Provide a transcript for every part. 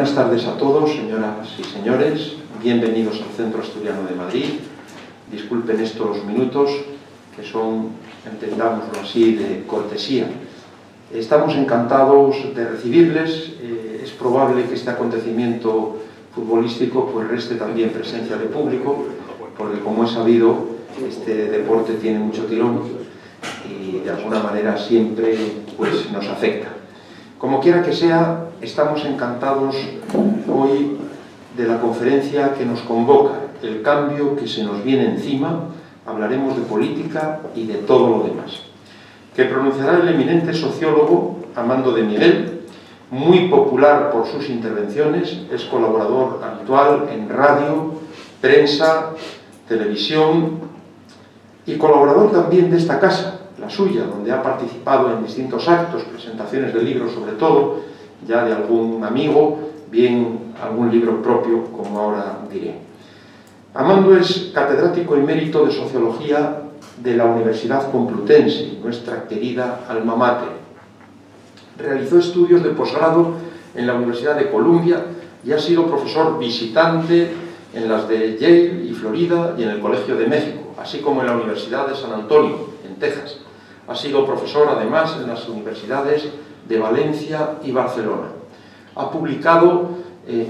Buenas tardes a todos, señoras y señores. Bienvenidos al Centro Asturiano de Madrid. Disculpen estos minutos que son, entendámoslo así, de cortesía. Estamos encantados de recibirles. Es probable que este acontecimiento futbolístico pues reste también presencia de público, porque como es sabido, este deporte tiene mucho tirón y de alguna manera siempre pues nos afecta. Como quiera que sea, estamos encantados hoy de la conferencia que nos convoca, el cambio que se nos viene encima. Hablaremos de política y de todo lo demás, que pronunciará el eminente sociólogo Amando de Miguel, muy popular por sus intervenciones, es colaborador habitual en radio, prensa, televisión y colaborador también de esta casa, la suya, donde ha participado en distintos actos, presentaciones de libros sobre todo, ya de algún amigo, bien algún libro propio, como ahora diré. Amando es catedrático emérito de Sociología de la Universidad Complutense, nuestra querida alma mater. Realizó estudios de posgrado en la Universidad de Columbia y ha sido profesor visitante en las de Yale y Florida y en el Colegio de México, así como en la Universidad de San Antonio, en Texas. Ha sido profesor además en las universidades de Valencia y Barcelona. Ha publicado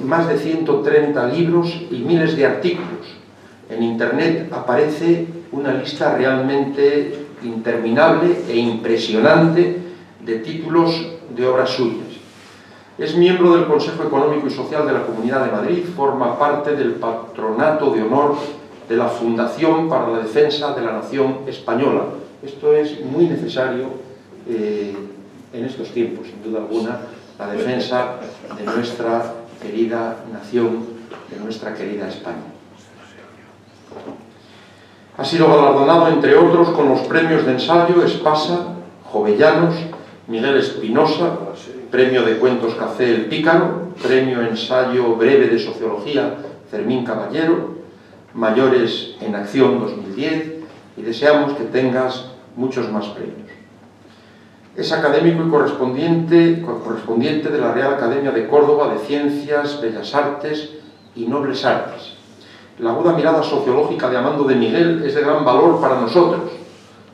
más de 130 libros y miles de artículos. En Internet aparece una lista realmente interminable e impresionante de títulos de obras suyas. Es miembro del Consejo Económico y Social de la Comunidad de Madrid, forma parte del Patronato de Honor de la Fundación para la Defensa de la Nación Española. Esto es muy necesario en estos tiempos, sin duda alguna, la defensa de nuestra querida nación, de nuestra querida España. Ha sido galardonado, entre otros, con los premios de ensayo Espasa, Jovellanos, Miguel Espinosa, Premio de Cuentos Café El Pícaro, Premio Ensayo Breve de Sociología Fermín Caballero, Mayores en Acción 2010, y deseamos que tengas muchos más premios. Es académico y correspondiente de la Real Academia de Córdoba de Ciencias, Bellas Artes y Nobles Artes. La aguda mirada sociológica de Amando de Miguel es de gran valor para nosotros.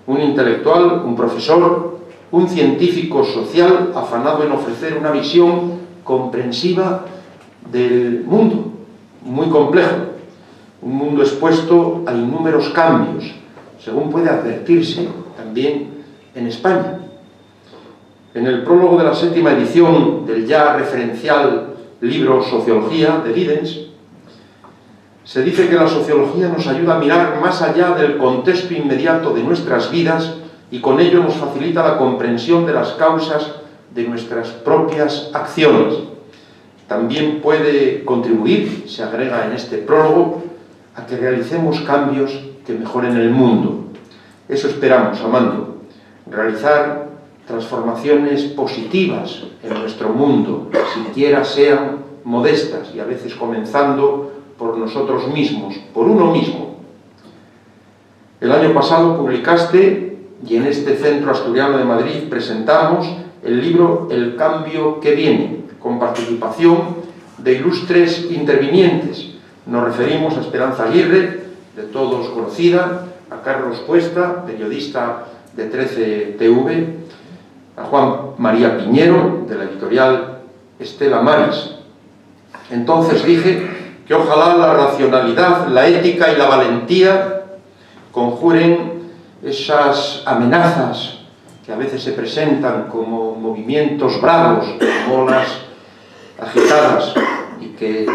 Un intelectual, un profesor, un científico social afanado en ofrecer una visión comprensiva del mundo, muy complejo, un mundo expuesto a innúmeros cambios, según puede advertirse también en España. En el prólogo de la 7ª edición del ya referencial libro Sociología de Giddens, se dice que la sociología nos ayuda a mirar más allá del contexto inmediato de nuestras vidas y con ello nos facilita la comprensión de las causas de nuestras propias acciones. También puede contribuir, se agrega en este prólogo, a que realicemos cambios que mejoren el mundo. Eso esperamos, Amando, realizar transformaciones positivas en nuestro mundo, siquiera sean modestas y a veces comenzando por nosotros mismos, por uno mismo. El año pasado publicaste, y en este Centro Asturiano de Madrid presentamos, el libro El cambio que viene, con participación de ilustres intervinientes. Nos referimos a Esperanza Aguirre, de todos conocida, a Carlos Cuesta, periodista de 13TV, a Juan María Piñero, de la editorial Estela Maris. Entonces dije que ojalá la racionalidad, la ética y la valentía conjuren esas amenazas que a veces se presentan como movimientos bravos, como olas agitadas, y que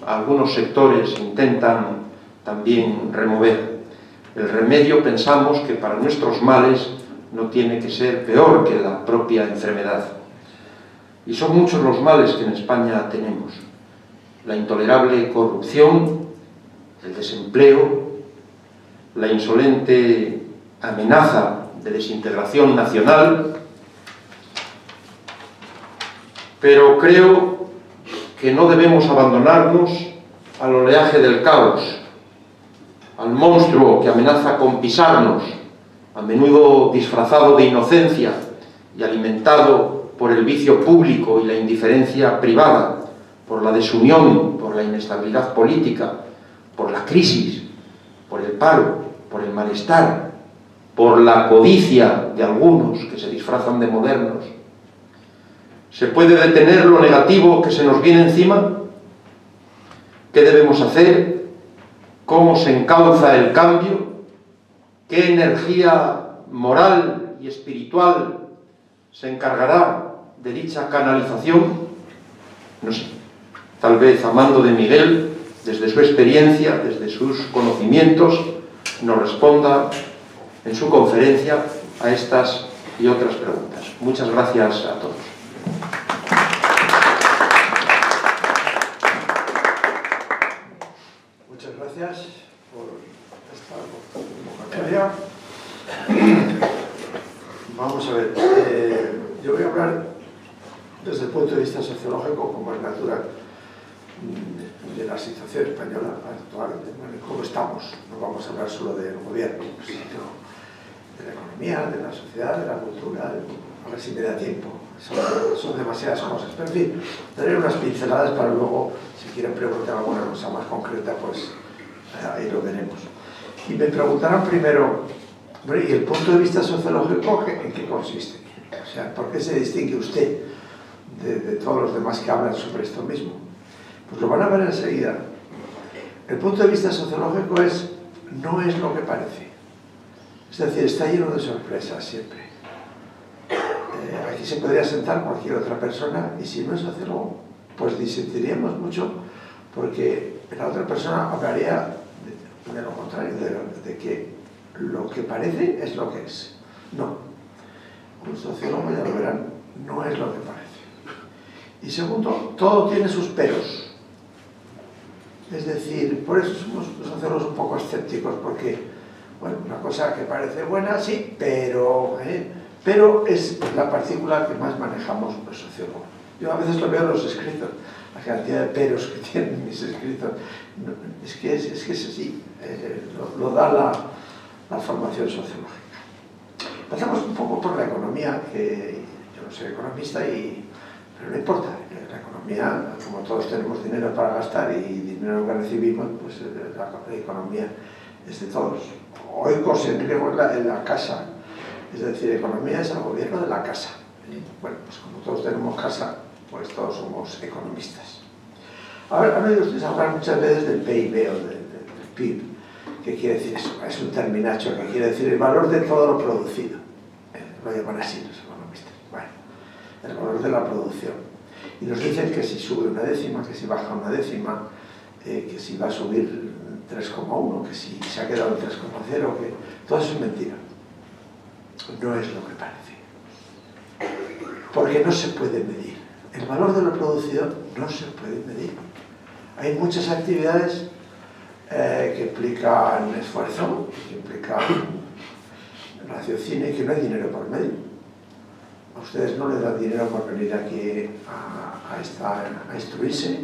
algunos sectores intentan también remover. El remedio, pensamos, que para nuestros males no tiene que ser peor que la propia enfermedad. Y son muchos los males que en España tenemos. La intolerable corrupción, el desempleo, la insolente amenaza de desintegración nacional, pero creo que no debemos abandonarnos al oleaje del caos, al monstruo que amenaza con pisarnos, a menudo disfrazado de inocencia y alimentado por el vicio público y la indiferencia privada, por la desunión, por la inestabilidad política, por la crisis, por el paro, por el malestar, por la codicia de algunos que se disfrazan de modernos. ¿Se puede detener lo negativo que se nos viene encima? ¿Qué debemos hacer? ¿Cómo se encauza el cambio? ¿Qué energía moral y espiritual se encargará de dicha canalización? No sé. Tal vez Amando de Miguel, desde su experiencia, desde sus conocimientos, nos responda en su conferencia a estas y otras preguntas. Muchas gracias a todos. Muchas gracias por esta convocatoria. Vamos a ver, yo voy a hablar desde el punto de vista sociológico, como es natural, de la situación española actual, de cómo estamos. No vamos a hablar solo del gobierno, sino de la economía, de la sociedad, de la cultura, a ver si me da tiempo. Son demasiadas cosas, pero en fin, daré unas pinceladas para luego, si quieren preguntar alguna cosa más concreta, pues ahí lo veremos. Y me preguntarán primero, ¿y el punto de vista sociológico en qué consiste? O sea, ¿por qué se distingue usted de todos los demás que hablan sobre esto mismo? Pues lo van a ver enseguida. El punto de vista sociológico no es lo que parece. Es decir, está lleno de sorpresas siempre. Aquí se podría sentar cualquier otra persona y si no es sociólogo, pues disentiríamos mucho porque la otra persona hablaría de lo contrario, de que lo que parece es lo que es. No. Un sociólogo, ya lo verán, no es lo que parece. Y segundo, todo tiene sus peros. Es decir, por eso somos los sociólogos un poco escépticos, porque, bueno, una cosa que parece buena, sí, pero es la partícula que más manejamos los sociólogos. Yo a veces lo veo en los escritos, la cantidad de peros que tienen mis escritos. No, es que es así, lo da la formación sociológica. Empezamos un poco por la economía, que yo no soy economista, pero no importa. La economía, como todos tenemos dinero para gastar y dinero que recibimos, pues la economía es de todos. Oikos en griego es la casa, es decir, economía es el gobierno de la casa. Bueno, pues como todos tenemos casa, pues todos somos economistas. Ahora, han oído ustedes hablar muchas veces del PIB o del PIB. ¿Qué quiere decir eso? Es un terminacho que quiere decir el valor de todo lo producido. Lo llaman así los economistas. Bueno, el valor de la producción. Y nos dicen que si sube una décima, que si baja una décima, que si va a subir 3,1, que si se ha quedado en 3,0, que todo eso es mentira. No es lo que parece. Porque no se puede medir. El valor de lo producido no se puede medir. Hay muchas actividades que implican esfuerzo, que implican raciocinio y que no hay dinero por medio. A ustedes no les dan dinero por venir aquí a instruirse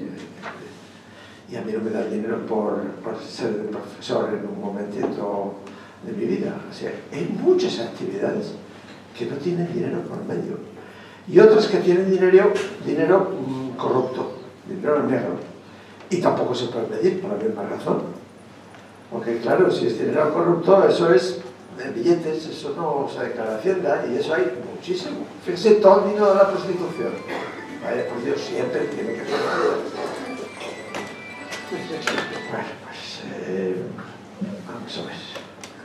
y a mí no me dan dinero por ser profesor en un momentito de mi vida. O sea, hay muchas actividades que no tienen dinero por medio y otras que tienen dinero corrupto, dinero negro, y tampoco se puede medir por la misma razón, porque claro, si es dinero corrupto, eso es de billetes, eso no se declara Hacienda, y eso hay muchísimo. Fíjense todo el dinero de la prostitución. Vaya por Dios, siempre tiene que ser. Bueno, pues vamos a ver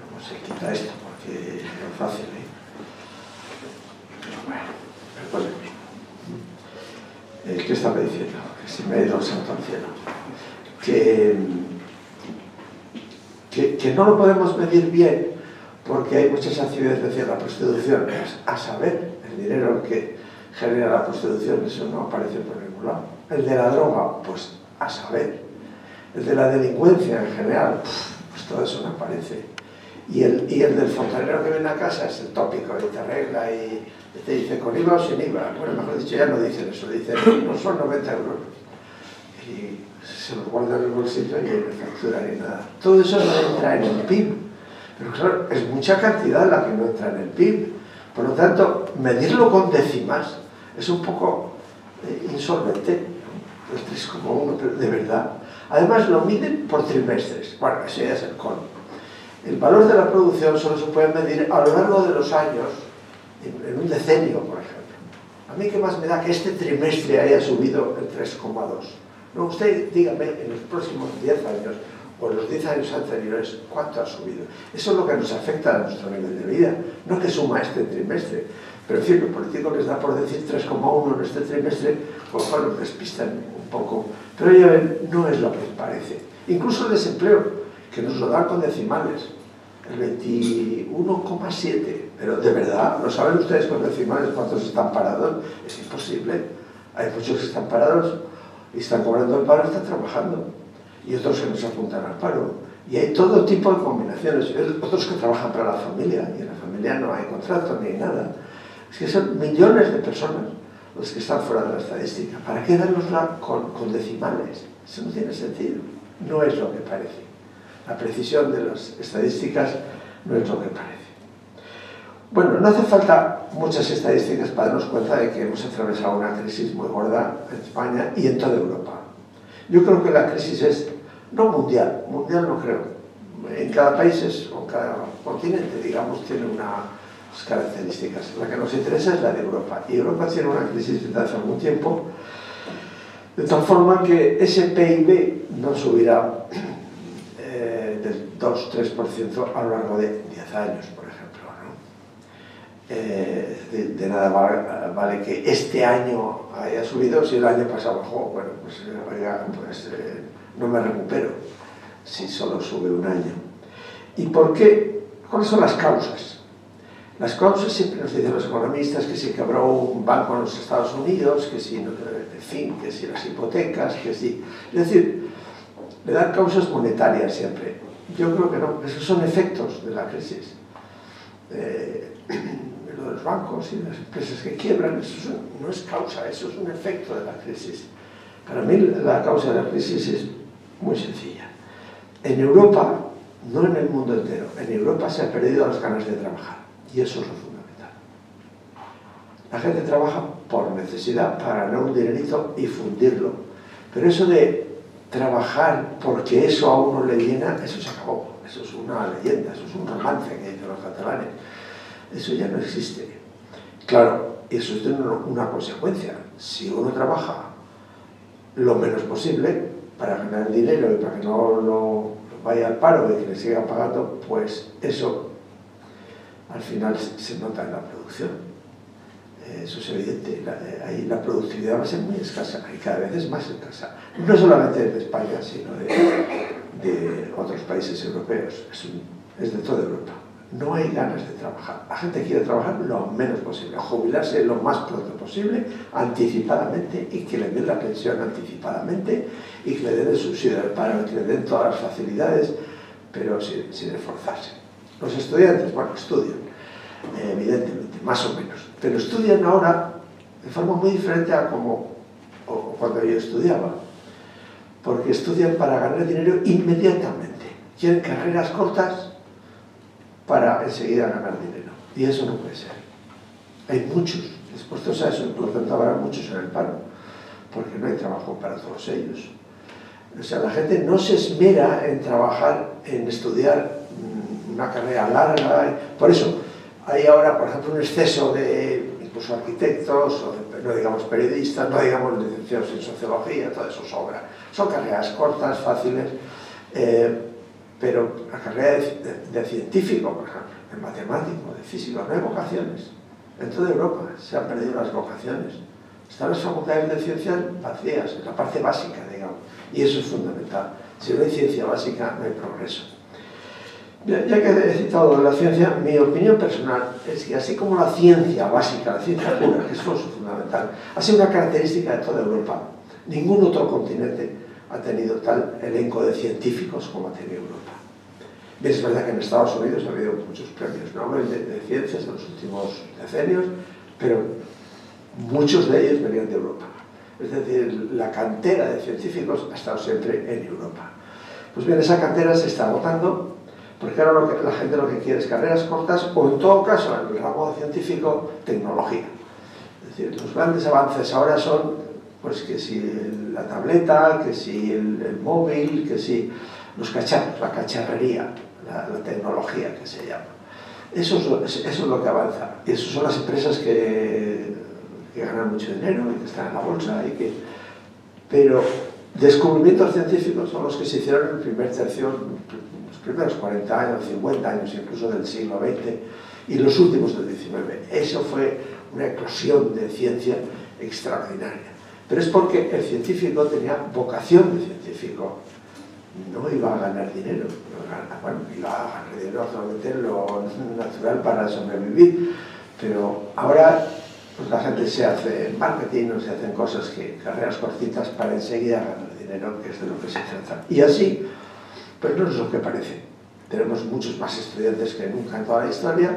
cómo se quita esto, porque no es fácil, Pero bueno, perdónenme. ¿Qué estaba diciendo? Que se me ha ido el santo al cielo. Que no lo podemos medir bien porque hay muchas actividades, decía la prostitución, a saber, el dinero que genera la prostitución, eso no aparece por ningún lado. El de la droga, pues a saber. El de la delincuencia en general, pues todo eso no aparece. Y el del fontanero que viene a casa es el tópico, y te arregla y te dice con IVA o sin IVA. Bueno, mejor dicho, ya no dicen eso, dicen no son 90 euros. Y se los guarda en el bolsillo y no hay factura ni nada. Todo eso no entra en el PIB. Pero claro, es mucha cantidad la que no entra en el PIB. Por lo tanto, medirlo con décimas es un poco insolvente. los 3,1, pero de verdad. Además lo miden por trimestres. Bueno, eso ya es el colmo. El valor de la producción solo se puede medir a lo largo de los años, en un decenio, por ejemplo. A mí qué más me da que este trimestre haya subido el 3,2. No, usted dígame en los próximos 10 años o en los 10 años anteriores cuánto ha subido. Eso es lo que nos afecta a nuestro nivel de vida, no que suma este trimestre. Pero en fin, los políticos les da por decir 3,1 en este trimestre, pues bueno, despistan un poco. Pero ya ven, no es lo que parece. Incluso el desempleo, que nos lo dan con decimales, el 21,7. Pero de verdad, ¿lo saben ustedes con decimales cuántos están parados? Es imposible. Hay muchos que están parados y están cobrando el paro, están trabajando. Y otros que no se apuntan al paro. Y hay todo tipo de combinaciones. Otros que trabajan para la familia, y en la familia no hay contrato ni nada. Es que son millones de personas los que están fuera de la estadística. ¿Para qué darnosla con decimales? Eso no tiene sentido. No es lo que parece. La precisión de las estadísticas no es lo que parece. Bueno, no hace falta muchas estadísticas para darnos cuenta de que hemos atravesado una crisis muy gorda en España y en toda Europa. Yo creo que la crisis es no mundial no creo. En cada país o cada continente, digamos, tiene unas características. La que nos interesa es la de Europa. Y Europa tiene una crisis desde hace algún tiempo, de tal forma que ese PIB no subirá del 2-3% a lo largo de 10 años, por ejemplo, ¿no? De nada vale que este año haya subido si el año pasado bajó. Bueno, pues, oiga, pues no me recupero si solo sube un año. ¿Y por qué? ¿Cuáles son las causas? Las causas siempre nos dicen los economistas que si quebró un banco en los Estados Unidos, que si, en fin, que si las hipotecas, que si... Es decir, le dan causas monetarias siempre. Yo creo que no, esos son efectos de la crisis. Lo de los bancos y las empresas que quiebran, eso no es causa, eso es un efecto de la crisis. Para mí la causa de la crisis es muy sencilla. En Europa, no en el mundo entero, en Europa se han perdido las ganas de trabajar. Y eso es lo fundamental. La gente trabaja por necesidad, para ganar un dinerito y fundirlo. Pero eso de trabajar porque eso a uno le llena, eso se acabó. Eso es una leyenda, eso es un romance que dicen los catalanes. Eso ya no existe. Claro, eso es una consecuencia. Si uno trabaja lo menos posible para ganar dinero y para que no vaya al paro y que le sigan pagando, pues eso al final se nota en la producción. Eso es evidente. Ahí la productividad va a ser muy escasa y cada vez es más escasa. No solamente de España, sino de otros países europeos. Es de toda Europa. No hay ganas de trabajar. La gente quiere trabajar lo menos posible, jubilarse lo más pronto posible, anticipadamente, y que le den la pensión anticipadamente, y que le den el subsidio del paro, y que le den todas las facilidades, pero sin esforzarse. Los estudiantes, bueno, estudian, evidentemente, más o menos, pero estudian ahora de forma muy diferente a como cuando yo estudiaba, porque estudian para ganar dinero inmediatamente. Quieren carreras cortas para enseguida ganar dinero. Y eso no puede ser. Hay muchos dispuestos a eso, por lo tanto habrá muchos en el paro, porque no hay trabajo para todos ellos. O sea, la gente no se esmera en trabajar, en estudiar una carrera larga. Por eso hay ahora, por ejemplo, un exceso de incluso arquitectos, o no digamos periodistas, no digamos licenciados en sociología, todo eso sobra. Son carreras cortas, fáciles, pero la carrera de científico, por ejemplo, de matemático, de físico, no hay vocaciones. En toda Europa se han perdido las vocaciones. Están las facultades de ciencias vacías, en la parte básica, digamos, y eso es fundamental. Si no hay ciencia básica, no hay progreso. Ya que he citado la ciencia, mi opinión personal es que así como la ciencia básica, la ciencia pura, que es fundamental, ha sido una característica de toda Europa, ningún otro continente ha tenido tal elenco de científicos como ha tenido Europa. Bien, es verdad que en Estados Unidos ha habido muchos premios Nobel de ciencias en los últimos decenios, pero muchos de ellos venían de Europa. Es decir, la cantera de científicos ha estado siempre en Europa. Pues bien, esa cantera se está agotando, porque ahora la gente lo que quiere es carreras cortas, o en todo caso, en el ramo científico, tecnología. Es decir, los grandes avances ahora son pues que si la tableta, que si el móvil, que si los cacharros, la cacharrería, la tecnología que se llama. Eso es lo que avanza. Y esas son las empresas que ganan mucho dinero y que están en la bolsa. Pero descubrimientos científicos son los que se hicieron en el primer tercio, los primeros 40 años, 50 años incluso del siglo XX y los últimos del XIX. Eso fue una eclosión de ciencia extraordinaria. Pero es porque el científico tenía vocación de científico. No iba a ganar dinero. Bueno, iba a ganar dinero actualmente lo natural para sobrevivir. Pero ahora pues la gente se hace marketing o se hacen cosas carreras cortitas para enseguida ganar dinero, que es de lo que se trata. Y así, pues no es lo que parece. Tenemos muchos más estudiantes que nunca en toda la historia,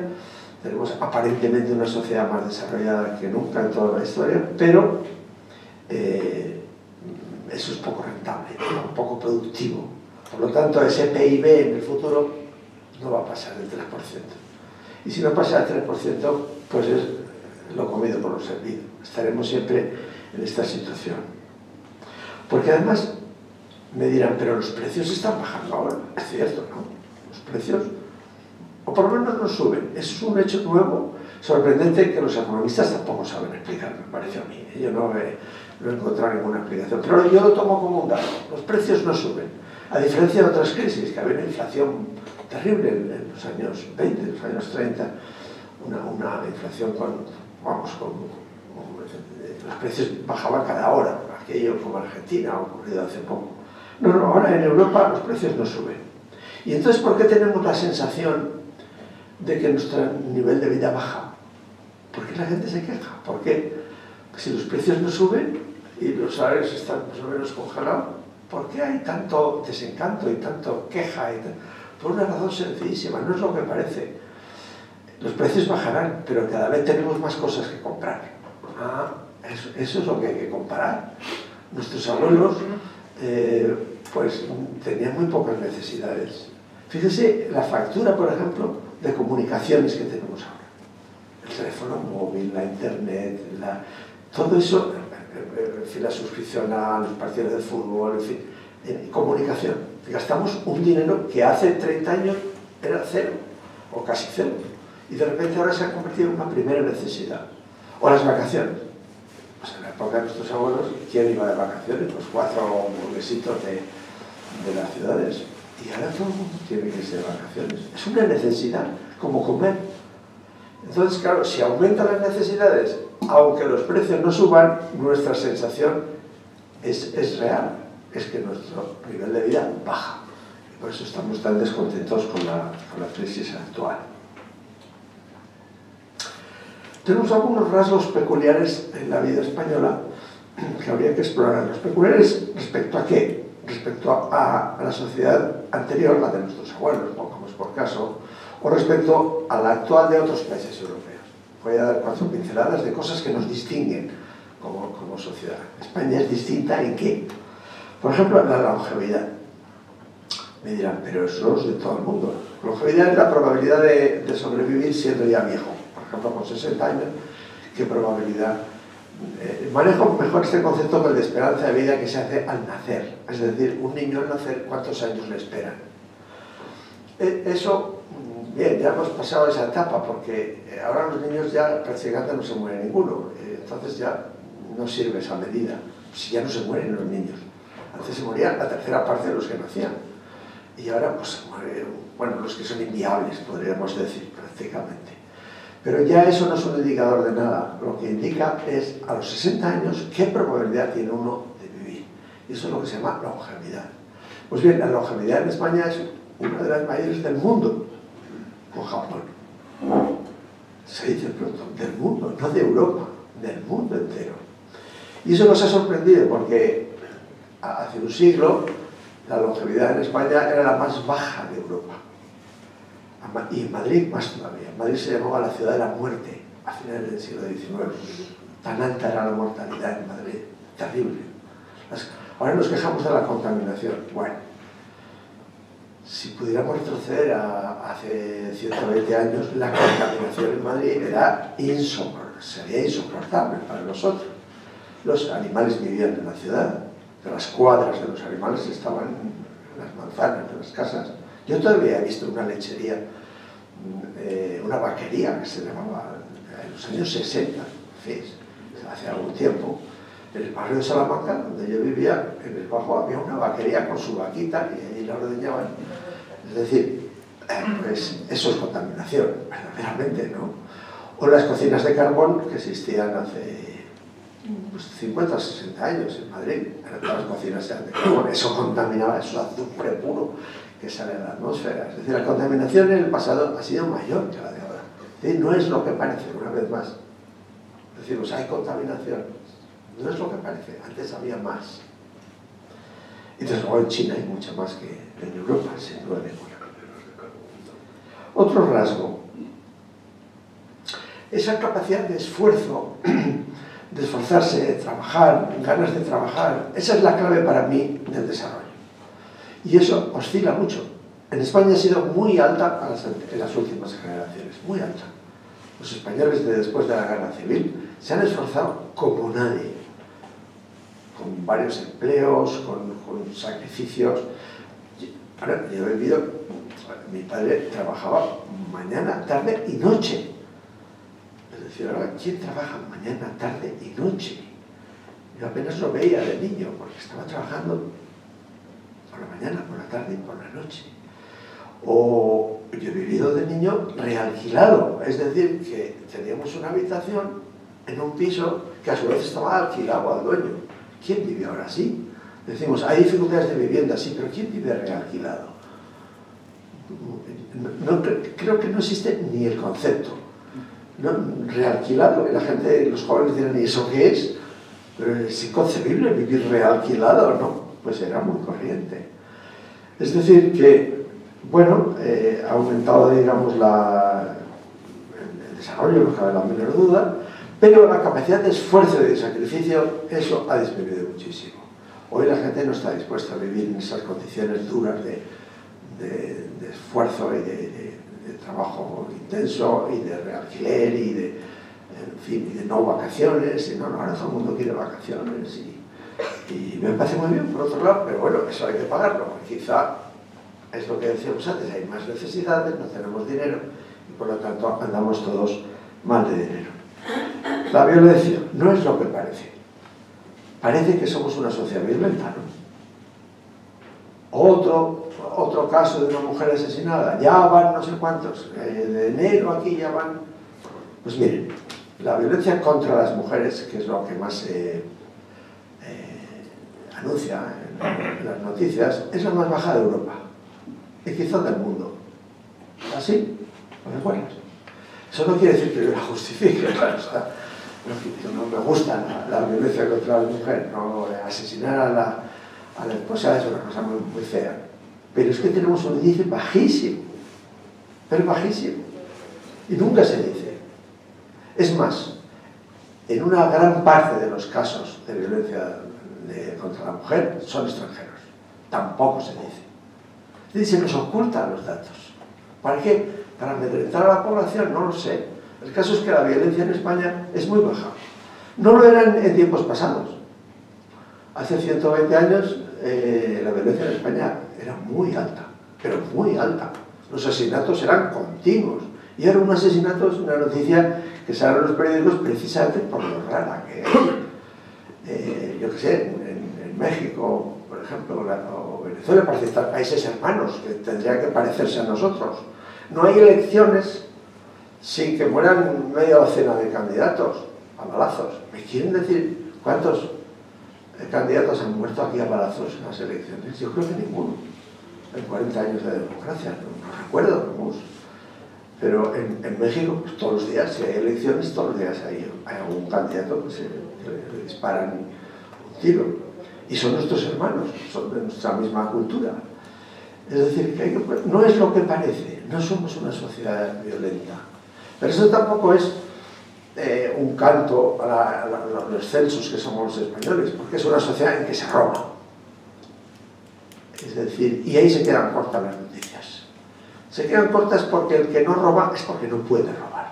tenemos aparentemente una sociedad más desarrollada que nunca en toda la historia, pero eso es poco rentable, poco productivo. Por lo tanto, ese PIB en el futuro no va a pasar del 3%. Y si no pasa del 3%, pues es lo comido por lo servido. Estaremos siempre en esta situación. Porque además me dirán, pero los precios están bajando ahora. Es cierto, ¿no? Los precios, o por lo menos no suben. Eso es un hecho nuevo, sorprendente, que los economistas tampoco saben explicar, me parece a mí. Yo no he encontrado ninguna explicación. Pero yo lo tomo como un dato. Los precios no suben. A diferencia de otras crisis, que había una inflación terrible en los años 20, en los años 30, una inflación los precios bajaban cada hora, aquello como Argentina ha ocurrido hace poco. No, ahora en Europa los precios no suben. Y entonces, ¿por qué tenemos la sensación de que nuestro nivel de vida baja? ¿Por qué la gente se queja? ¿Por qué? Si los precios no suben y los salarios están más o menos congelados, ¿por qué hay tanto desencanto y tanto queja? Por una razón sencillísima, no es lo que parece. Los precios bajarán, pero cada vez tenemos más cosas que comprar. Eso es lo que hay que comparar. Nuestros abuelos pues tenían muy pocas necesidades. Fíjese la factura, por ejemplo, de comunicaciones que tenemos ahora. El teléfono móvil, la internet, todo eso, en fin, la suscripción a los partidos de fútbol, en fin, comunicación. Gastamos un dinero que hace 30 años era cero, o casi cero. Y de repente ahora se ha convertido en una primera necesidad. O las vacaciones. Pues en la época de nuestros abuelos, ¿quién iba de vacaciones? Pues 4 burguesitos de las ciudades. Y ahora todo el mundo tiene que irse de vacaciones. Es una necesidad, como comer. Entonces, claro, si aumentan las necesidades, aunque los precios no suban, nuestra sensación es real. Es que nuestro nivel de vida baja. Y por eso estamos tan descontentos con la crisis actual. Tenemos algunos rasgos peculiares en la vida española que habría que explorar. Los peculiares, ¿respecto a qué? Respecto a la sociedad anterior, la de nuestros abuelos, pongamos por caso, o respecto a la actual de otros países europeos. Voy a dar 4 pinceladas de cosas que nos distinguen como sociedad. España es distinta ¿en qué? Por ejemplo, la longevidad. Me dirán, pero eso es de todo el mundo. La longevidad es la probabilidad de sobrevivir siendo ya viejo. Por ejemplo, con 60 años, ¿qué probabilidad? Manejo mejor este concepto que el de esperanza de vida que se hace al nacer. Es decir, un niño al nacer, ¿cuántos años le esperan? Eso, bien, ya hemos pasado esa etapa, porque ahora los niños ya prácticamente no se muere ninguno. Entonces ya no sirve esa medida. Si ya no se mueren los niños. Antes se moría la tercera parte de los que nacían. Y ahora, pues, se mueren, bueno, los que son inviables, podríamos decir, prácticamente. Pero ya eso no es un indicador de nada. Lo que indica es, a los 60 años, qué probabilidad tiene uno de vivir. Y eso es lo que se llama longevidad. Pues bien, la longevidad en España es una de las mayores del mundo, con Japón. Se dice pronto, del mundo, no de Europa, del mundo entero. Y eso nos ha sorprendido porque hace un siglo la longevidad en España era la más baja de Europa. Y en Madrid más todavía. Madrid se llamaba la ciudad de la muerte a finales del siglo XIX. Tan alta era la mortalidad en Madrid. Terrible. Ahora nos quejamos de la contaminación. Bueno, si pudiéramos retroceder a hace 120 años, la contaminación en Madrid era sería insoportable para nosotros. Los animales vivían en la ciudad, las cuadras de los animales estaban en las manzanas de las casas. Yo todavía he visto una lechería, una vaquería que se llamaba en los años 60, hace algún tiempo. En el barrio de Salamanca, donde yo vivía, en el bajo había una vaquería con su vaquita y allí la ordeñaban. Es decir, pues eso es contaminación, verdaderamente, ¿no? O las cocinas de carbón que existían hace 50 o 60 años en Madrid, todas las cocinas eran de carbón, eso contaminaba, eso azufre puro que sale a la atmósfera. Es decir, la contaminación en el pasado ha sido mayor que la de ahora. Es decir, no es lo que parece, una vez más. Decimos, hay contaminación. No es lo que parece, antes había más. Y desde luego en China hay mucha más que en Europa, sin duda ninguna. Otro rasgo, esa capacidad de esfuerzo, de esforzarse, de trabajar, ganas de trabajar, esa es la clave para mí del desarrollo. Y eso oscila mucho. En España ha sido muy alta en las últimas generaciones, muy alta. Los españoles después de la guerra civil se han esforzado como nadie, con varios empleos, con sacrificios. Ahora, yo he vivido, mi padre trabajaba mañana, tarde y noche. Es decir, ahora, ¿quién trabaja mañana, tarde y noche? Yo apenas lo veía de niño, porque estaba trabajando por la mañana, por la tarde y por la noche. O yo he vivido de niño realquilado, es decir, que teníamos una habitación en un piso que a su vez estaba alquilado al dueño. ¿Quién vive ahora así? Decimos, hay dificultades de vivienda, sí, pero ¿quién vive realquilado? Creo que no existe ni el concepto. ¿No? Realquilado, la gente, los jóvenes dirán, ¿y eso qué es? Pero es inconcebible vivir realquilado, ¿no? Pues era muy corriente. Es decir, que, bueno, ha aumentado, digamos, el desarrollo, no cabe la menor duda, pero la capacidad de esfuerzo y de sacrificio, eso ha disminuido muchísimo. Hoy la gente no está dispuesta a vivir en esas condiciones duras de esfuerzo y de trabajo intenso y de realquiler y de, en fin, y de no vacaciones. Y no, ahora todo el mundo quiere vacaciones y me parece muy bien por otro lado, pero bueno, eso hay que pagarlo. Quizá es lo que decíamos antes, hay más necesidades, no tenemos dinero y por lo tanto andamos todos mal de dinero. La violencia no es lo que parece. Parece que somos una sociedad violenta, ¿no? Otro caso de una mujer asesinada, ya van no sé cuántos, de enero aquí ya van. Pues miren, la violencia contra las mujeres, que es lo que más se anuncia en las noticias, es la más baja de Europa y quizá del mundo. ¿Así? ¿No me acuerdas? Eso no quiere decir que yo la justifique, claro está. No me gusta la violencia contra la mujer, no asesinar a la esposa es una cosa muy fea, pero es que tenemos un índice bajísimo, pero bajísimo, y nunca se dice. Es más, en una gran parte de los casos de violencia contra la mujer son extranjeros, tampoco se dice. Es decir, se nos ocultan los datos. ¿Para qué? Para amedrentar a la población, no lo sé. El caso es que la violencia en España es muy baja. No lo era en tiempos pasados. Hace 120 años la violencia en España era muy alta, pero muy alta. Los asesinatos eran continuos. Y ahora un asesinato es una noticia que sale en los periódicos precisamente por lo rara que es. Yo qué sé, en México, por ejemplo, o Venezuela, parece estar países hermanos que tendrían que parecerse a nosotros. No hay elecciones sin que mueran media docena de candidatos a balazos. ¿Me quieren decir cuántos candidatos han muerto aquí a balazos en las elecciones? Yo creo que ninguno. En 40 años de democracia, no recuerdo, vamos. Pero en México, pues, todos los días, si hay elecciones, todos los días hay algún candidato que le disparan un tiro. Y son nuestros hermanos, son de nuestra misma cultura. Es decir, que no es lo que parece, no somos una sociedad violenta. Pero eso tampoco es un canto a los censos que somos los españoles, porque es una sociedad en que se roba. Es decir, y ahí se quedan cortas las noticias. Se quedan cortas porque el que no roba es porque no puede robar.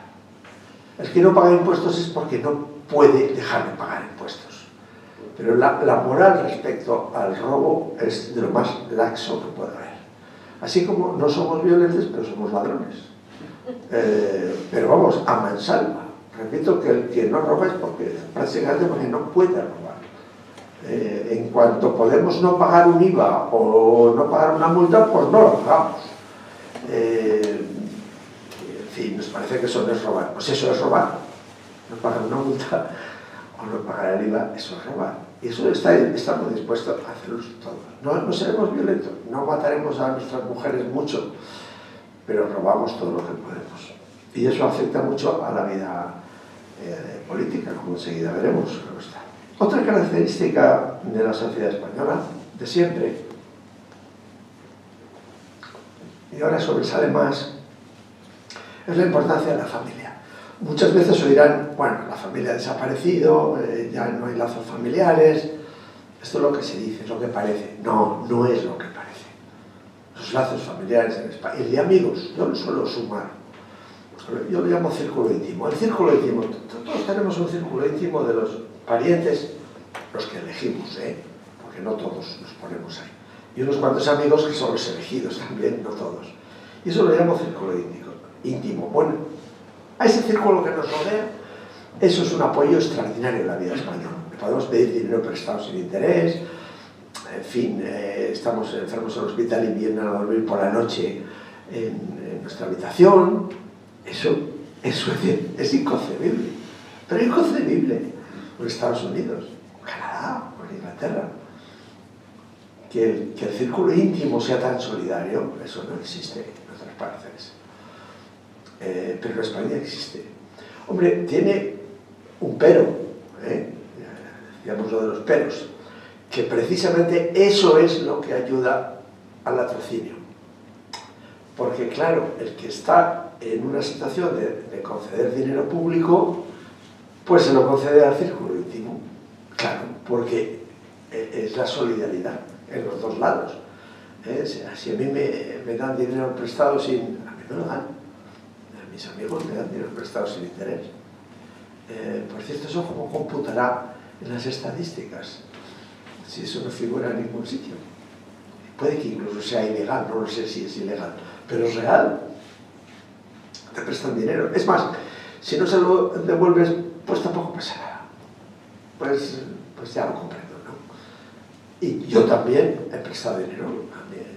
El que no paga impuestos es porque no puede dejar de pagar impuestos. Pero la moral respecto al robo es de lo más laxo que puede haber. Así como no somos violentos, pero somos ladrones. Pero vamos, a mansalva. Repito que el que no roba es prácticamente porque no puede robar. En cuanto podemos no pagar un IVA o no pagar una multa, pues no lo pagamos. En fin, nos parece que eso no es robar. Pues eso es robar. No pagar una multa o no pagar el IVA, eso es robar. Y eso estamos dispuestos a hacerlo todos. No seremos violentos, no mataremos a nuestras mujeres mucho, pero robamos todo lo que podemos. Y eso afecta mucho a la vida política, como enseguida veremos. Otra característica de la sociedad española, de siempre, y ahora sobresale más, es la importancia de la familia. Muchas veces oirán, bueno, la familia ha desaparecido, ya no hay lazos familiares. Esto es lo que se dice, es lo que parece. No, no es lo que parece. Los lazos familiares en España, y de amigos, yo lo suelo sumar. Yo lo llamo círculo íntimo. El círculo íntimo, todos tenemos un círculo íntimo de los parientes, los que elegimos, porque no todos nos ponemos ahí. Y unos cuantos amigos que son los elegidos también, no todos. Y eso lo llamo círculo íntimo. Bueno, a ese círculo que nos rodea, eso es un apoyo extraordinario en la vida española. Podemos pedir dinero prestado sin interés, en fin, estamos enfermos en el hospital y vienen a dormir por la noche en nuestra habitación. Eso es inconcebible, pero inconcebible en Estados Unidos, en Canadá, en Inglaterra. Que el círculo íntimo sea tan solidario, eso no existe en otras partes. Pero en España existe. Hombre, tiene un pero, digamos lo de los peros, que precisamente eso es lo que ayuda al latrocinio. Porque claro, el que está en una situación de conceder dinero público, pues se lo concede al círculo íntimo. Claro, porque es la solidaridad en los dos lados. Si a mí me dan dinero prestado a mí me lo dan. Mis amigos me dan dinero prestado sin interés. Por cierto, eso cómo computará en las estadísticas, si eso no figura en ningún sitio. Puede que incluso sea ilegal, no lo sé si es ilegal, pero es real. Te prestan dinero. Es más, si no se lo devuelves, pues tampoco pasa nada. Pues ya lo comprendo, ¿no? Y yo también he prestado dinero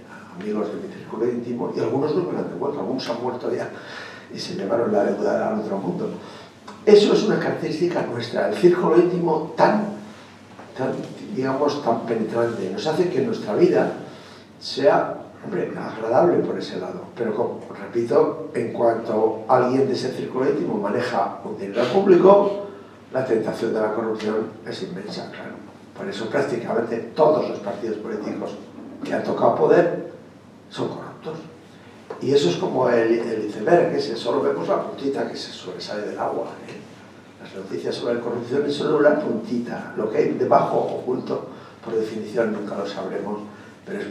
a amigos de mi círculo íntimo y algunos no me lo han devuelto, algunos han muerto ya y se llevaron la deuda al otro mundo. Eso es una característica nuestra, el círculo íntimo digamos, tan penetrante. Nos hace que nuestra vida sea, hombre, agradable por ese lado. Pero, como repito, en cuanto alguien de ese círculo íntimo maneja un dinero público, la tentación de la corrupción es inmensa, claro. Por eso prácticamente todos los partidos políticos que han tocado poder son corruptos. Y eso es como el iceberg, solo vemos la puntita que se sobresale del agua. Las noticias sobre la corrupción es solo la puntita. Lo que hay debajo, oculto, por definición nunca lo sabremos, pero es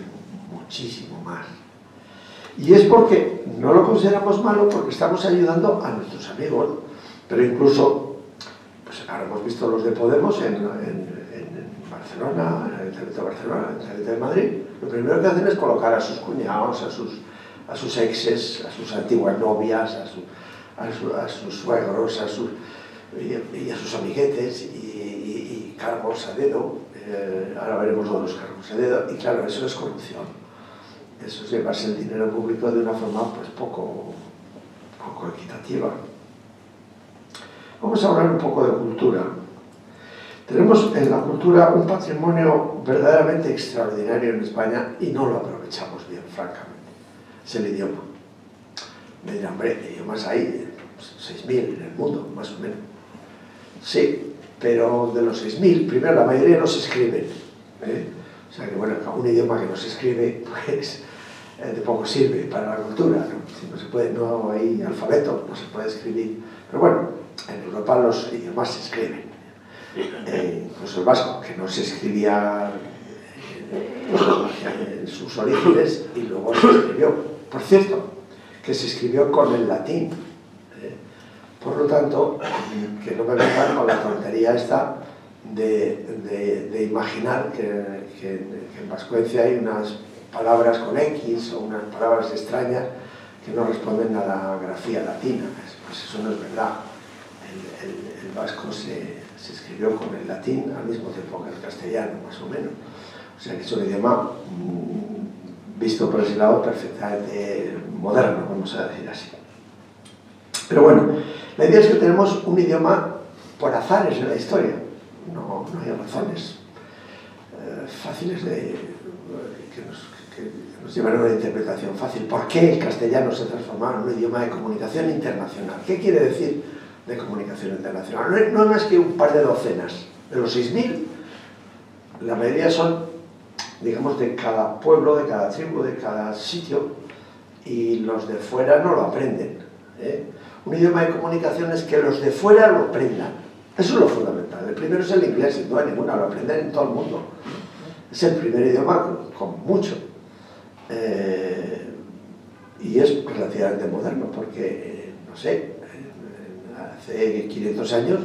muchísimo más. Y es porque no lo consideramos malo, porque estamos ayudando a nuestros amigos, pero incluso, pues ahora hemos visto los de Podemos en Barcelona, en el Ayuntamiento de Barcelona, en el Ayuntamiento de Madrid. Lo primero que hacen es colocar a sus cuñados, a sus exes, a sus antiguas novias, a sus suegros, y a sus amiguetes, y cargos a dedo. Ahora veremos lo de los cargos a dedo. Y claro, eso es corrupción. Eso es llevarse el dinero público de una forma pues poco equitativa. Vamos a hablar un poco de cultura. Tenemos en la cultura un patrimonio verdaderamente extraordinario en España y no lo aprovechamos bien, francamente. Es el idioma. Me dirán, hombre, idiomas hay 6.000 en el mundo, más o menos. Sí, pero de los 6.000, primero la mayoría no se escriben. O sea que, bueno, un idioma que no se escribe, pues de poco sirve para la cultura, ¿no? Si no se puede, no hay alfabeto, no se puede escribir. Pero bueno, en Europa los idiomas se escriben. Incluso el vasco, que no se escribía en sus orígenes y luego se escribió. Por cierto, que se escribió con el latín. Por lo tanto, que no me vengan con la tontería esta de imaginar que en vascuence hay unas palabras con X o unas palabras extrañas que no responden a la grafía latina. Pues eso no es verdad. El vasco se escribió con el latín al mismo tiempo que el castellano, más o menos. O sea que es un idioma, visto por ese lado, perfectamente moderno, vamos a decir así. Pero bueno, la idea es que tenemos un idioma por azares en la historia. No hay razones fáciles que nos llevaron a una interpretación fácil. ¿Por qué el castellano se transformó en un idioma de comunicación internacional? ¿Qué quiere decir de comunicación internacional? No es más que un par de docenas. De los 6.000, la mayoría son, digamos, de cada pueblo, de cada tribu, de cada sitio, y los de fuera no lo aprenden. Un idioma de comunicación es que los de fuera lo aprendan. Eso es lo fundamental. El primero es el inglés, sin duda ninguna, lo aprenden en todo el mundo. Es el primer idioma con mucho. Y es relativamente moderno, porque, no sé, hace 500 años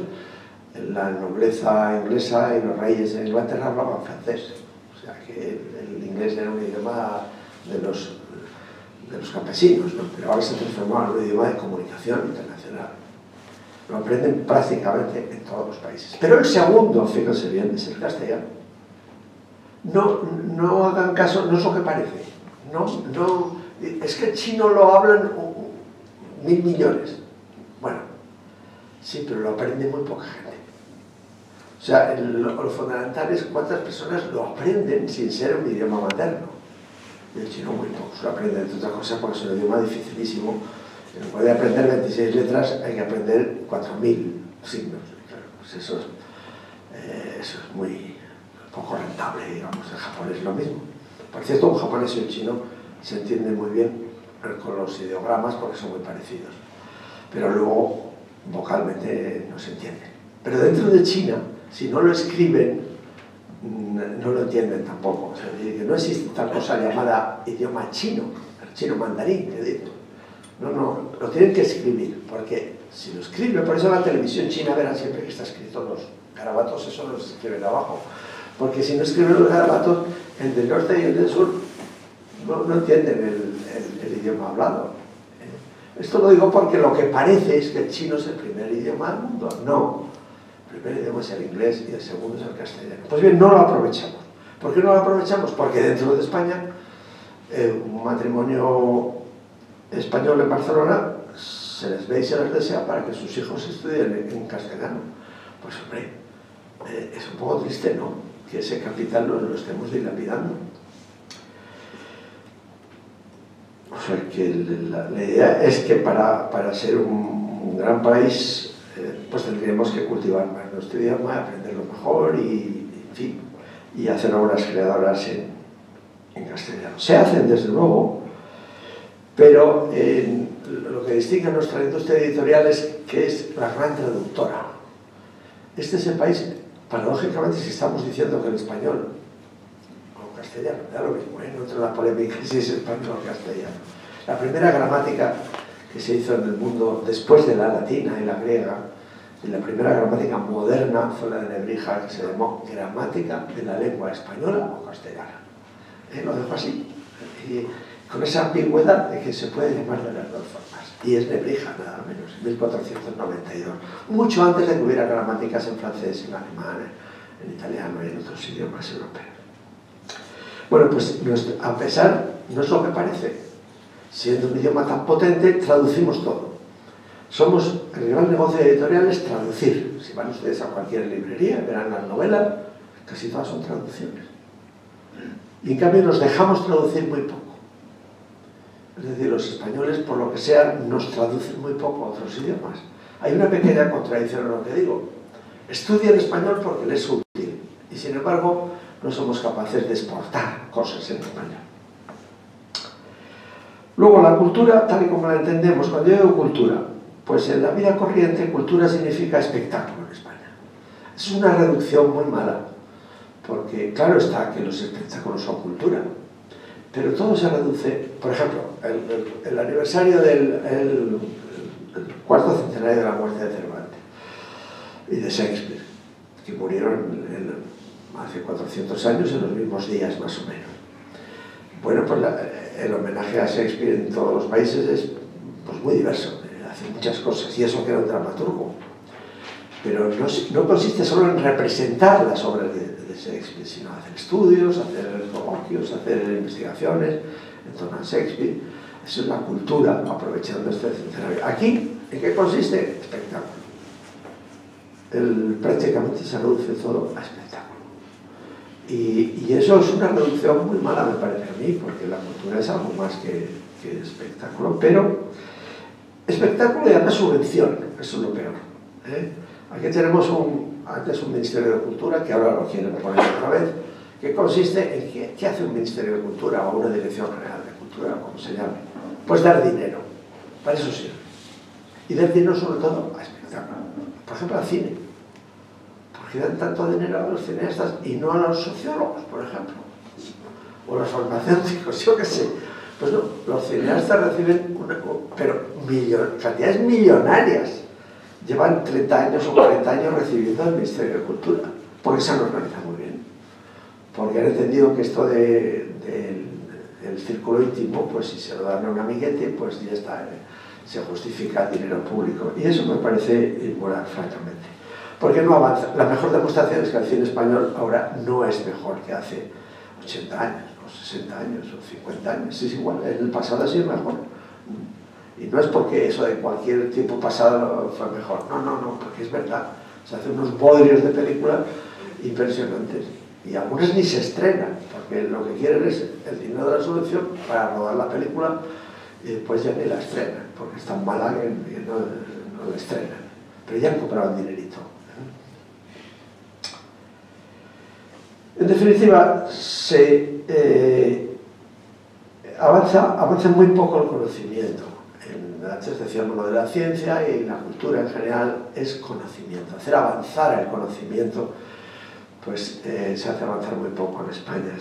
la nobleza inglesa y los reyes en Inglaterra hablaban francés. O sea que el inglés era un idioma de los campesinos, ¿no? Pero ahora se transformó en un idioma de comunicación internacional. Lo aprenden prácticamente en todos los países. Pero el segundo, fíjense bien, es el castellano. No hagan caso, no es lo que parece. Es que el chino lo hablan 1.000 millones. Bueno, sí, pero lo aprende muy poca gente. O sea, lo fundamental es cuántas personas lo aprenden sin ser un idioma materno. El chino muy pocos lo aprenden, entre otras cosas, porque es un idioma dificilísimo. En lugar de aprender 26 letras, hay que aprender 4.000 signos. Claro, pues eso es muy poco rentable, digamos. En Japón es lo mismo. Por cierto, un japonés y un chino se entienden muy bien con los ideogramas porque son muy parecidos. Pero luego, vocalmente, no se entienden. Pero dentro de China, si no lo escriben, no lo entienden tampoco. O sea, que no existe tal cosa llamada idioma chino, el chino mandarín, que digo. No, lo tienen que escribir, porque si lo escriben, por eso la televisión china verá siempre que está escrito los garabatos, eso los escriben abajo. Porque si no escriben los garabatos, el del norte y el del sur no entienden el idioma hablado. Esto lo digo porque lo que parece es que el chino es el primer idioma del mundo. No, el primer idioma es el inglés y el segundo es el castellano. Pues bien, no lo aprovechamos. ¿Por qué no lo aprovechamos? Porque dentro de España, un matrimonio español en Barcelona se les ve y se les desea para que sus hijos estudien en castellano. Pues hombre, es un poco triste, ¿no?, que ese capital lo estemos dilapidando. O sea que la idea es que para ser un gran país pues tendríamos que cultivar más nuestro idioma, aprenderlo mejor y en fin, y hacer obras creadoras en castellano. Se hacen desde luego, pero lo que distingue a nuestra industria editorial es que es la gran traductora. Este es el país, paradójicamente, si estamos diciendo que el español o castellano, da lo mismo, no entra en la polémica si es español o castellano. La primera gramática que se hizo en el mundo después de la latina y la griega, y la primera gramática moderna fue la de Nebrija, que se llamó Gramática de la Lengua Española o Castellana. Lo dejo así, y con esa ambigüedad de que se puede llamar de las dos formas. Y es Nebrija, nada menos, en 1492, mucho antes de que hubiera gramáticas en francés, en alemán, en italiano y en otros idiomas europeos. Bueno, pues a pesar, no es lo que parece, siendo un idioma tan potente, traducimos todo. El gran negocio editorial es traducir. Si van ustedes a cualquier librería, verán las novelas, casi todas son traducciones. Y en cambio nos dejamos traducir muy poco. Es decir, los españoles, por lo que sea, nos traducen muy poco a otros idiomas. Hay una pequeña contradicción en lo que digo. Estudian español porque les es útil. Y sin embargo, no somos capaces de exportar cosas en español. Luego, la cultura, tal y como la entendemos, cuando yo digo cultura, pues en la vida corriente, cultura significa espectáculo en España. Es una reducción muy mala, porque claro está que los espectáculos son cultura, pero todo se reduce. Por ejemplo, el aniversario del cuarto centenario de la muerte de Cervantes y de Shakespeare. que murieron hace 400 años en los mismos días más o menos. Bueno, pues el homenaje a Shakespeare en todos los países es pues, muy diverso, hace muchas cosas, y eso que era un dramaturgo. Pero no consiste solo en representar las obras de Shakespeare, sino hacer estudios, hacer coloquios, hacer investigaciones en torno a Shakespeare. Eso es la cultura, aprovechando este escenario. Aquí, ¿en qué consiste? Espectáculo. Prácticamente se reduce todo a espectáculo. Y eso es una reducción muy mala, me parece a mí, porque la cultura es algo más que espectáculo, pero espectáculo y además subvención, eso es lo peor. Aquí tenemos antes un Ministerio de Cultura, que ahora lo quieren poner otra vez, que consiste en ¿qué hace un Ministerio de Cultura o una Dirección General de Cultura, como se llame? Pues dar dinero, para eso sirve. Y dar dinero sobre todo a espectáculo. Por ejemplo, al cine. Porque dan tanto dinero a los cineastas y no a los sociólogos, por ejemplo. O a los farmacéuticos, yo qué sé. Pues no, los cineastas reciben cantidades millonarias. Llevan 30 años o 40 años recibiendo del Ministerio de Cultura, porque se han organizado muy bien. Porque han entendido que esto del círculo íntimo, pues si se lo dan a un amiguete, pues ya está, se justifica el dinero público. Y eso me parece inmoral, francamente. Porque no avanza. La mejor demostración es que el cine español ahora no es mejor que hace 80 años, o 60 años, o 50 años. Es igual, en el pasado ha sido mejor. Y no es porque eso de cualquier tiempo pasado fue mejor. No, porque es verdad. Se hacen unos bodrios de películas impresionantes. Y algunas ni se estrenan, porque lo que quieren es el dinero de la subvención para rodar la película y después ya ni la estrenan, porque es tan mala que no la estrenan. Pero ya han comprado el dinerito. En definitiva, avanza muy poco el conocimiento. Antes decíamos lo de la ciencia y la cultura en general es conocimiento. Hacer avanzar el conocimiento pues se hace avanzar muy poco en España.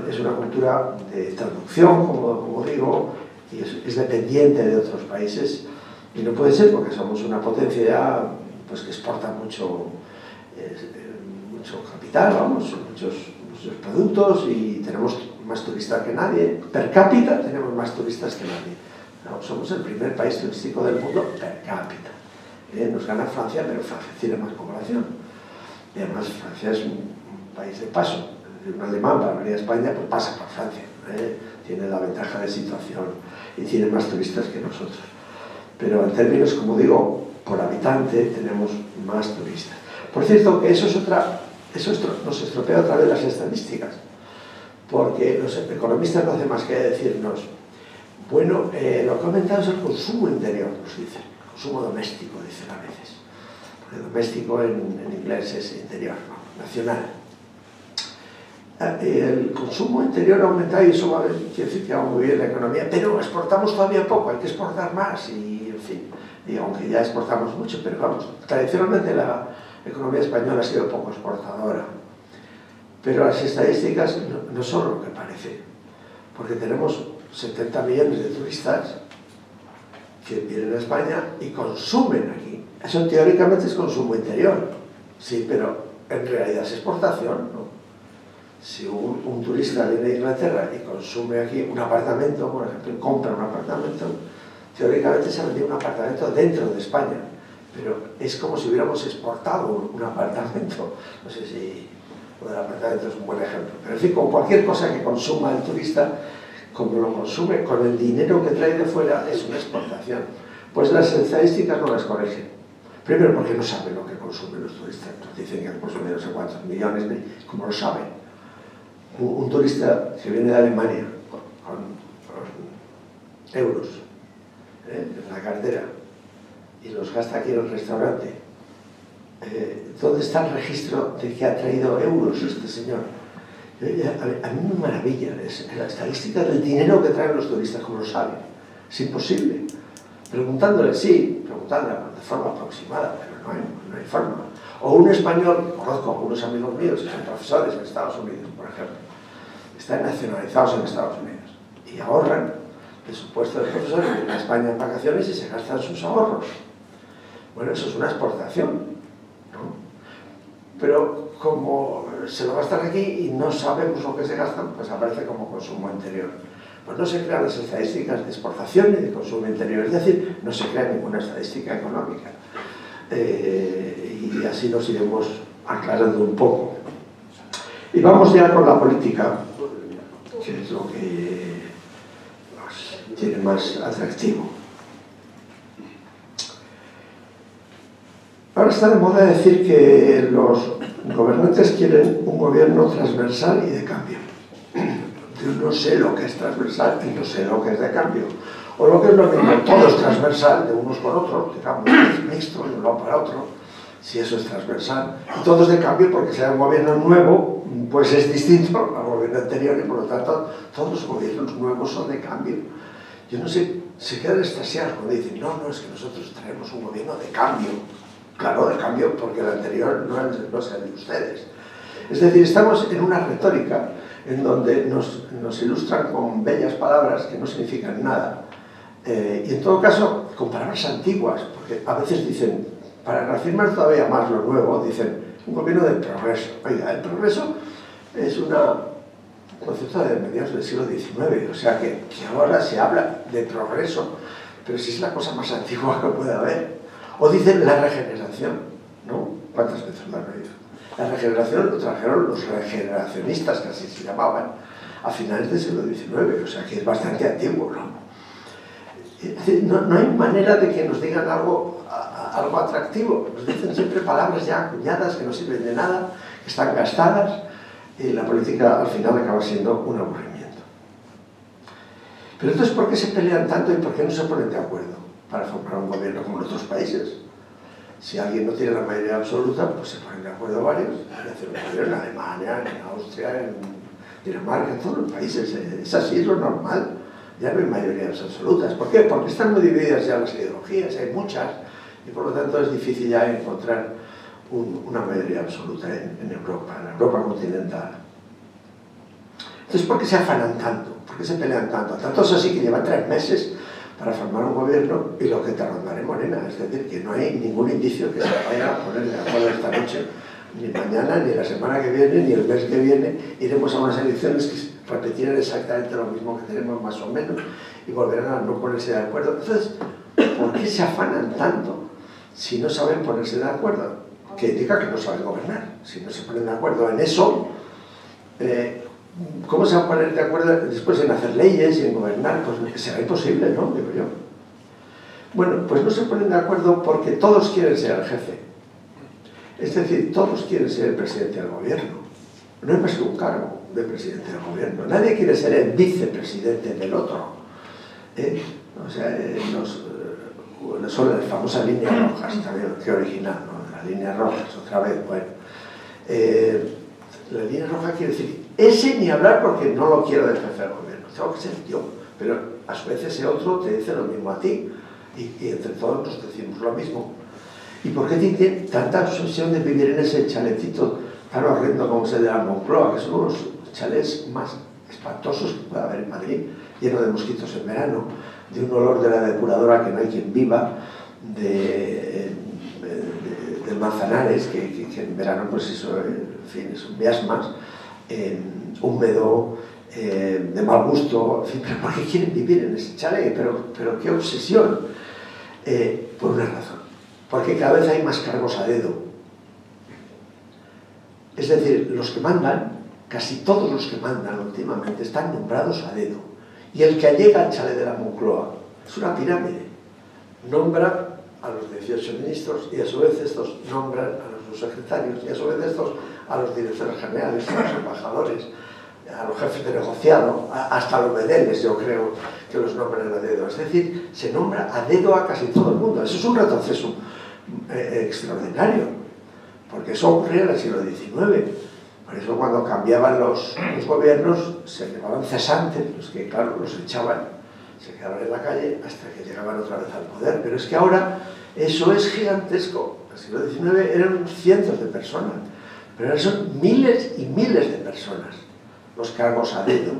Es una cultura de traducción, como digo, y es dependiente de otros países, y no puede ser porque somos una potencia ya pues, que exporta mucho capital, vamos, muchos productos, y tenemos más turistas que nadie. Per cápita tenemos más turistas que nadie. No, somos el primer país turístico del mundo per cápita. Nos gana Francia, pero Francia tiene más población. Y además Francia es un país de paso. Un alemán para venir a España pues pasa por Francia. Tiene la ventaja de situación y tiene más turistas que nosotros. Pero en términos, como digo, por habitante tenemos más turistas. Por cierto, que eso nos estropea otra vez las estadísticas. Porque los economistas no hacen más que decirnos, bueno, lo que ha aumentado es el consumo interior, nos dicen, el consumo doméstico, dicen a veces. Porque doméstico en inglés es interior, ¿no? Nacional. El consumo interior ha aumentado y eso quiere decir que va muy bien la economía, pero exportamos todavía poco, hay que exportar más y, en fin, y aunque ya exportamos mucho, pero vamos, tradicionalmente la economía española ha sido poco exportadora. Pero las estadísticas no son lo que parece, porque tenemos 70 millones de turistas que vienen a España y consumen aquí. Eso teóricamente es consumo interior, sí, pero en realidad es exportación, ¿no? Si un turista viene a Inglaterra y consume aquí un apartamento, por ejemplo, compra un apartamento, teóricamente se ha vendido un apartamento dentro de España, pero es como si hubiéramos exportado un apartamento. No sé si lo del apartamento es un buen ejemplo, pero en fin, con cualquier cosa que consuma el turista, como lo consume con el dinero que trae de fuera, es una exportación. Pues las estadísticas no las corrigen. Primero porque no saben lo que consumen los turistas. Nos dicen que han consumido no sé cuántos millones, ¿cómo lo saben? Un turista que viene de Alemania con euros en la cartera y los gasta aquí en el restaurante, ¿dónde está el registro de que ha traído euros este señor? A mí me maravilla la estadística del dinero que traen los turistas, como lo saben. Es imposible. Preguntándole, sí, preguntándole de forma aproximada, pero no hay forma. O un español, conozco a algunos amigos míos que son profesores en Estados Unidos, por ejemplo, están nacionalizados en Estados Unidos y ahorran de su puesto de profesor, vienen a España en vacaciones y se gastan sus ahorros. Bueno, eso es una exportación, ¿no? pero como se lo gastan aquí y no sabemos lo que se gastan, pues aparece como consumo interior. Pues no se crean las estadísticas de exportación y de consumo interior, es decir, no se crea ninguna estadística económica. Y así nos iremos aclarando un poco. Y vamos ya con la política, que es lo que nos tiene más atractivo. Ahora está de moda decir que los gobernantes quieren un gobierno transversal y de cambio. Yo no sé lo que es transversal y no sé lo que es de cambio. O lo que es lo mismo, todo es transversal de unos con otros, digamos, es mixto de un lado para otro, si eso es transversal. Y todo es de cambio porque sea un gobierno nuevo, pues es distinto al gobierno anterior y por lo tanto todos los gobiernos nuevos son de cambio. Yo no sé, se quedan extasiados cuando dicen, no, es que nosotros traemos un gobierno de cambio. Claro, de cambio, porque el anterior no es el de ustedes. Es decir, estamos en una retórica en donde nos ilustran con bellas palabras que no significan nada. Y en todo caso, con palabras antiguas, porque a veces dicen, para reafirmar todavía más lo nuevo, dicen, un gobierno de progreso. Oiga, el progreso es un concepto de mediados del siglo XIX, o sea que ahora se habla de progreso, pero si es la cosa más antigua que puede haber. O dicen la regeneración, ¿no? ¿Cuántas veces lo han oído? La regeneración lo trajeron los regeneracionistas, que así se llamaban, a finales del siglo XIX, o sea que es bastante antiguo, ¿no? Es decir, no hay manera de que nos digan algo atractivo. Nos dicen siempre palabras ya acuñadas que no sirven de nada, que están gastadas, y la política al final acaba siendo un aburrimiento. Pero entonces, ¿por qué se pelean tanto y por qué no se ponen de acuerdo para formar un gobierno como en otros países? Si alguien no tiene la mayoría absoluta, pues se ponen de acuerdo varios y hacen un gobierno en Alemania, en Austria, en Dinamarca, en todos los países. Es así, es lo normal. Ya no hay mayorías absolutas. ¿Por qué? Porque están muy divididas ya las ideologías, hay muchas, y por lo tanto es difícil ya encontrar una mayoría absoluta en Europa continental. Entonces, ¿por qué se afanan tanto? ¿Por qué se pelean tanto? Tanto es así que llevan 3 meses para formar un gobierno y lo que te rondaré morena, es decir, que no hay ningún indicio que se vaya a poner de acuerdo esta noche, ni mañana, ni la semana que viene, ni el mes que viene. Iremos a unas elecciones que repetirán exactamente lo mismo que tenemos más o menos y volverán a no ponerse de acuerdo. Entonces, ¿por qué se afanan tanto si no saben ponerse de acuerdo? Que diga que no saben gobernar. Si no se ponen de acuerdo en eso, ¿cómo se van a poner de acuerdo después en hacer leyes y en gobernar? Pues será imposible, ¿no? Digo yo. Bueno, pues no se ponen de acuerdo porque todos quieren ser el jefe. Es decir, todos quieren ser el presidente del gobierno. No hay más que un cargo de presidente del gobierno. Nadie quiere ser el vicepresidente del otro. O sea, son las famosas líneas rojas, también, qué original, ¿no? Las líneas rojas, otra vez, bueno. La línea roja quiere decir, ese ni hablar porque no lo quiero del jefe del gobierno. Tengo que ser yo. Pero a su vez ese otro te dice lo mismo a ti. Y entre todos nos decimos lo mismo. ¿Y por qué tienen tanta obsesión de vivir en ese chalecito tan horrendo como es el de la Moncloa, que son unos chalés más espantosos que puede haber en Madrid, lleno de mosquitos en verano, de un olor de la depuradora que no hay quien viva, del Manzanares, que en verano, pues eso, en fin, son miasmas, húmedo, de mal gusto, en fin, ¿pero por qué quieren vivir en ese chalet? Pero qué obsesión. Por una razón, porque cada vez hay más cargos a dedo. Es decir, los que mandan, casi todos los que mandan últimamente, están nombrados a dedo. Y el que llega al chalet de la Moncloa es una pirámide. Nombra a los 18 ministros y a su vez estos nombran a los secretarios y a su vez estos a los directores generales, a los embajadores, a los jefes de negociado, hasta los bedeles, yo creo que los nombran a dedo. Es decir, se nombra a dedo a casi todo el mundo. Eso es un retroceso extraordinario, porque eso ocurría en el siglo XIX. Por eso cuando cambiaban los gobiernos se llamaban cesantes, los que, claro, los echaban, se quedaban en la calle hasta que llegaban otra vez al poder. Pero es que ahora eso es gigantesco. En el siglo XIX eran cientos de personas, pero ahora son miles y miles de personas los cargos a dedo.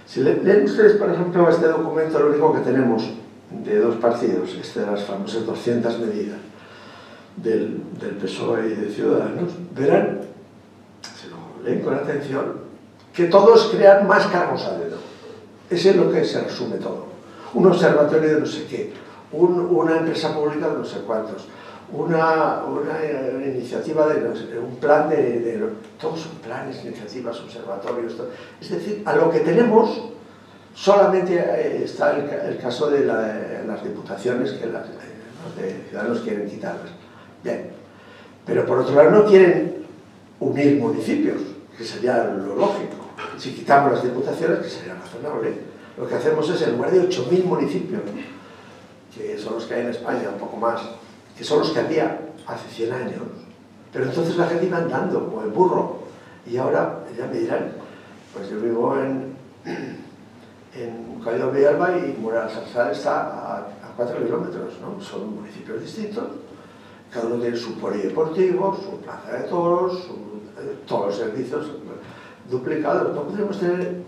Si leen ustedes, por ejemplo, este documento, lo único que tenemos de 2 partidos, de las famosas 200 medidas, del PSOE y de Ciudadanos, verán, si lo leen con atención, que todos crean más cargos a dedo. Ese es lo que se resume todo. Un observatorio de no sé qué, una empresa pública de no sé cuántos, una iniciativa de un plan todos son planes, iniciativas, observatorios, todo. Es decir, a lo que tenemos solamente está el caso de las diputaciones que los de Ciudadanos quieren quitarlas. Bien, pero por otro lado no quieren unir municipios, que sería lo lógico. Si quitamos las diputaciones, que sería razonable, lo que hacemos es, en lugar de 8.000 municipios, que son los que hay en España, un poco más, que son los que había hace 100 años, pero entonces la gente iba andando, como el burro, y ahora ya me dirán, pues yo vivo en Cayo Villalba y Moralzarzal está a 4 kilómetros, ¿no? Son municipios distintos, cada uno tiene su polideportivo, su plaza de toros, todos los servicios duplicados. No podemos tener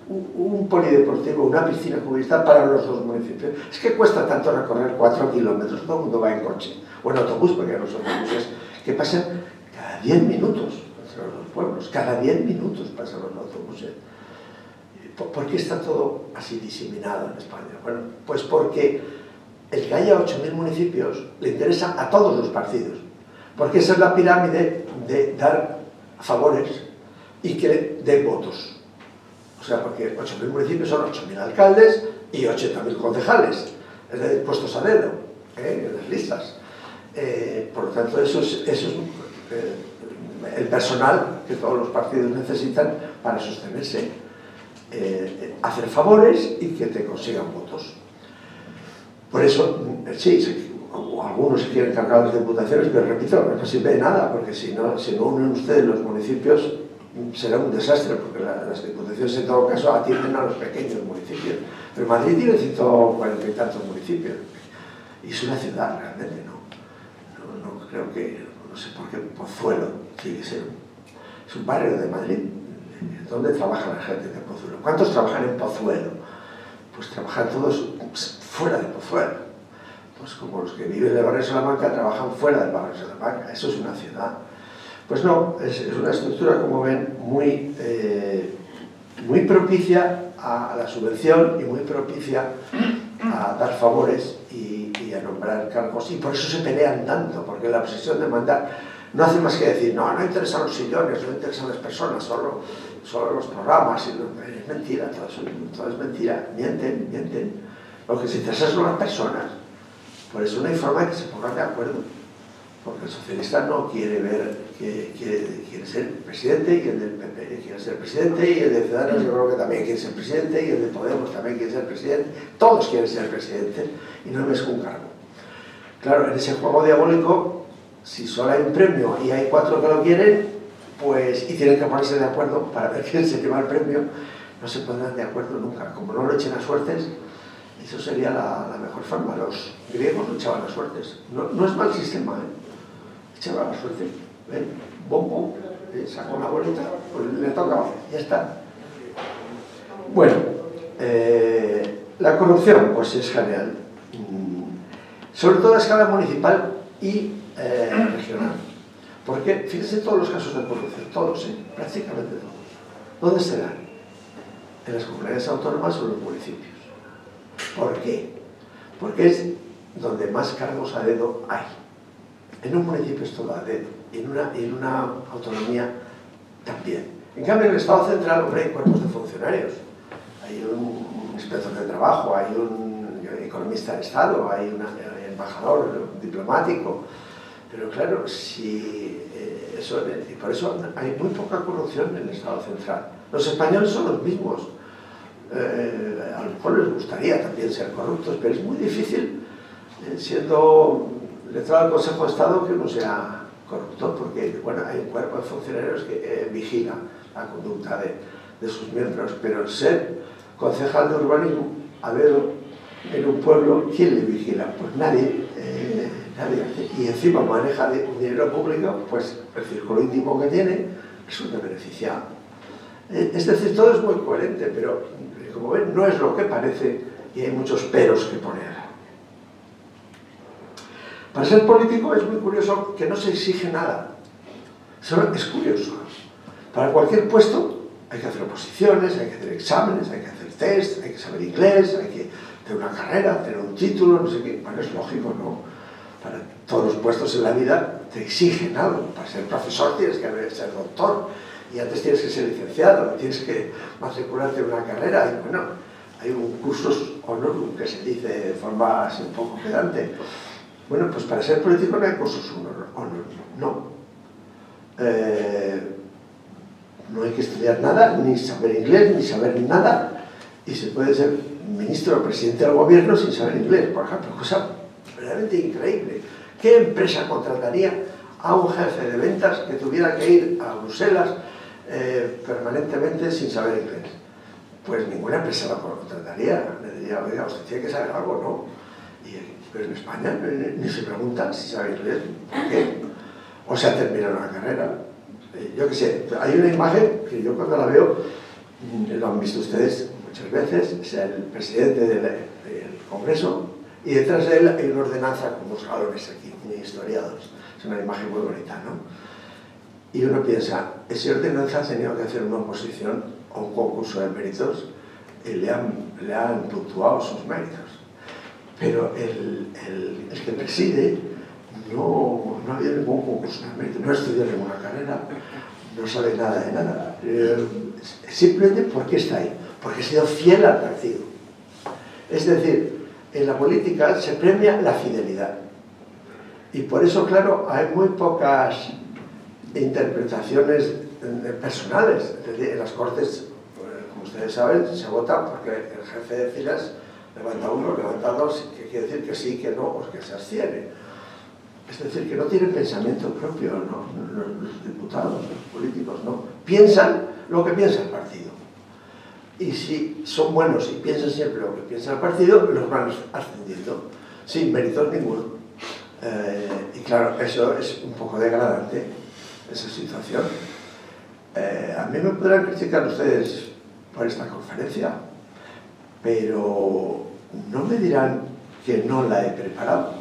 un polideportivo, una piscina cubierta para los dos municipios. Es que cuesta tanto recorrer 4 kilómetros, todo el mundo va en coche, o en autobús, porque los autobuses que pasan cada 10 minutos entre los dos pueblos, cada 10 minutos pasan los autobuses. ¿Por qué está todo así diseminado en España? Bueno, pues porque el que haya 8.000 municipios le interesa a todos los partidos, porque esa es la pirámide de dar favores y que den votos. O sea, porque 8.000 municipios son 8.000 alcaldes y 80.000 concejales, es decir, puestos a dedo en las listas. Por lo tanto, eso es el personal que todos los partidos necesitan para sostenerse, hacer favores y que te consigan votos. Por eso, sí, algunos se quieren cargar las diputaciones, pero repito, no sirve de nada, porque si no unen ustedes los municipios, será un desastre, porque las diputaciones en todo caso atienden a los pequeños municipios. Pero Madrid tiene 140 y tantos municipios, y es una ciudad realmente, no creo que, no sé por qué Pozuelo tiene que ser es un barrio de Madrid. ¿Dónde trabaja la gente de Pozuelo? ¿Cuántos trabajan en Pozuelo? Pues trabajan todos fuera de Pozuelo. Pues como los que viven en el barrio de Salamanca trabajan fuera del barrio de Salamanca. Eso es una ciudad. Pues no, es una estructura, como ven, muy propicia a la subvención y muy propicia a dar favores y a nombrar cargos. Y por eso se pelean tanto, porque la obsesión de mandar no hace más que decir, no interesan los sillones, no interesan las personas, solo los programas. Es mentira, todo es mentira. Mienten. Lo que se interesa son las personas. Por eso no hay forma de que se pongan de acuerdo. Porque el socialista no quiere ver que quiere ser presidente, y el del PP quiere ser presidente, y el de Ciudadanos yo creo que también quiere ser presidente, y el de Podemos también quiere ser presidente. Todos quieren ser presidente y no es un cargo. Claro, en ese juego diabólico, si solo hay un premio y hay 4 que lo quieren, pues, y tienen que ponerse de acuerdo para ver quién se lleva el premio, no se pondrán de acuerdo nunca. Como no lo echen a suertes, eso sería la mejor forma. Los griegos no echaban a suertes. No es mal sistema, echaban a suerte. ¿Ven? Bombo, sacó una bolita, pues le toca, ya está. Bueno, la corrupción, pues es genial. Sobre todo a escala municipal y regional. Porque, fíjense todos los casos de corrupción, todos, prácticamente todos. ¿Dónde se dan? En las comunidades autónomas o en los municipios. ¿Por qué? Porque es donde más cargos a dedo hay. En un municipio es todo a dedo, y en una autonomía también. En cambio, en el Estado central, hombre, hay cuerpos de funcionarios. Hay un inspector de trabajo, hay un economista de Estado, hay un embajador, un diplomático. Pero claro, y por eso hay muy poca corrupción en el Estado central. Los españoles son los mismos. A lo mejor les gustaría también ser corruptos, pero es muy difícil, siendo letrado del Consejo de Estado, que uno sea corrupto, porque bueno, hay un cuerpo de funcionarios que vigila la conducta de sus miembros, pero ser concejal de urbanismo a dedo en un pueblo, ¿quién le vigila? Pues nadie. Y encima maneja dinero público, pues el círculo íntimo que tiene resulta beneficiado. Es decir, todo es muy coherente, pero como ven, no es lo que parece y hay muchos peros que poner. Para ser político es muy curioso que no se exige nada. Solo es curioso. Para cualquier puesto hay que hacer oposiciones, hay que hacer exámenes, hay que hacer test, hay que saber inglés, hay que tener una carrera, tener un título, no sé qué. Bueno, es lógico, ¿no? Para todos los puestos en la vida te exigen algo. Para ser profesor tienes que ser doctor, y antes tienes que ser licenciado, tienes que matricularte en una carrera, y bueno, hay un cursus honorum que se dice de forma así un poco pedante. Bueno, pues para ser político no hay cursus honorum, no. No hay que estudiar nada, ni saber inglés, ni saber nada, y se puede ser ministro o presidente del gobierno sin saber inglés, por ejemplo, cosa realmente increíble. ¿Qué empresa contrataría a un jefe de ventas que tuviera que ir a Bruselas permanentemente sin saber inglés? Pues ninguna empresa lo contrataría. Le diría, oiga, usted tiene que saber algo, ¿no? Pero en España ni se pregunta si sabe inglés. ¿Por qué? O sea, terminado la carrera. Yo qué sé, hay una imagen que yo cuando la veo, lo han visto ustedes muchas veces, es el presidente del Congreso, y detrás de él hay una ordenanza con unos galones aquí, muy historiados. Es una imagen muy bonita, ¿no? Y uno piensa, ese ordenanza ha tenido que hacer una oposición o un concurso de méritos y le han puntuado sus méritos. Pero el que preside no ha habido ningún concurso de méritos, no ha estudiado ninguna carrera, no sabe nada de nada. Simplemente porque está ahí, porque ha sido fiel al partido. Es decir, en la política se premia la fidelidad. Y por eso, claro, hay muy pocas interpretaciones personales. Es decir, en las Cortes, como ustedes saben, se vota porque el jefe de filas levanta uno, levanta dos, que quiere decir que sí, que no, o que se abstiene. Es decir, que no tienen pensamiento propio, ¿no? Los diputados, los políticos, no. Piensan lo que piensa el partido. Y si son buenos y piensan siempre lo que piensa el partido, los van ascendiendo, sin méritos ninguno. Y claro, eso es un poco degradante, esa situación. A mí me podrán criticar ustedes por esta conferencia, pero no me dirán que no la he preparado,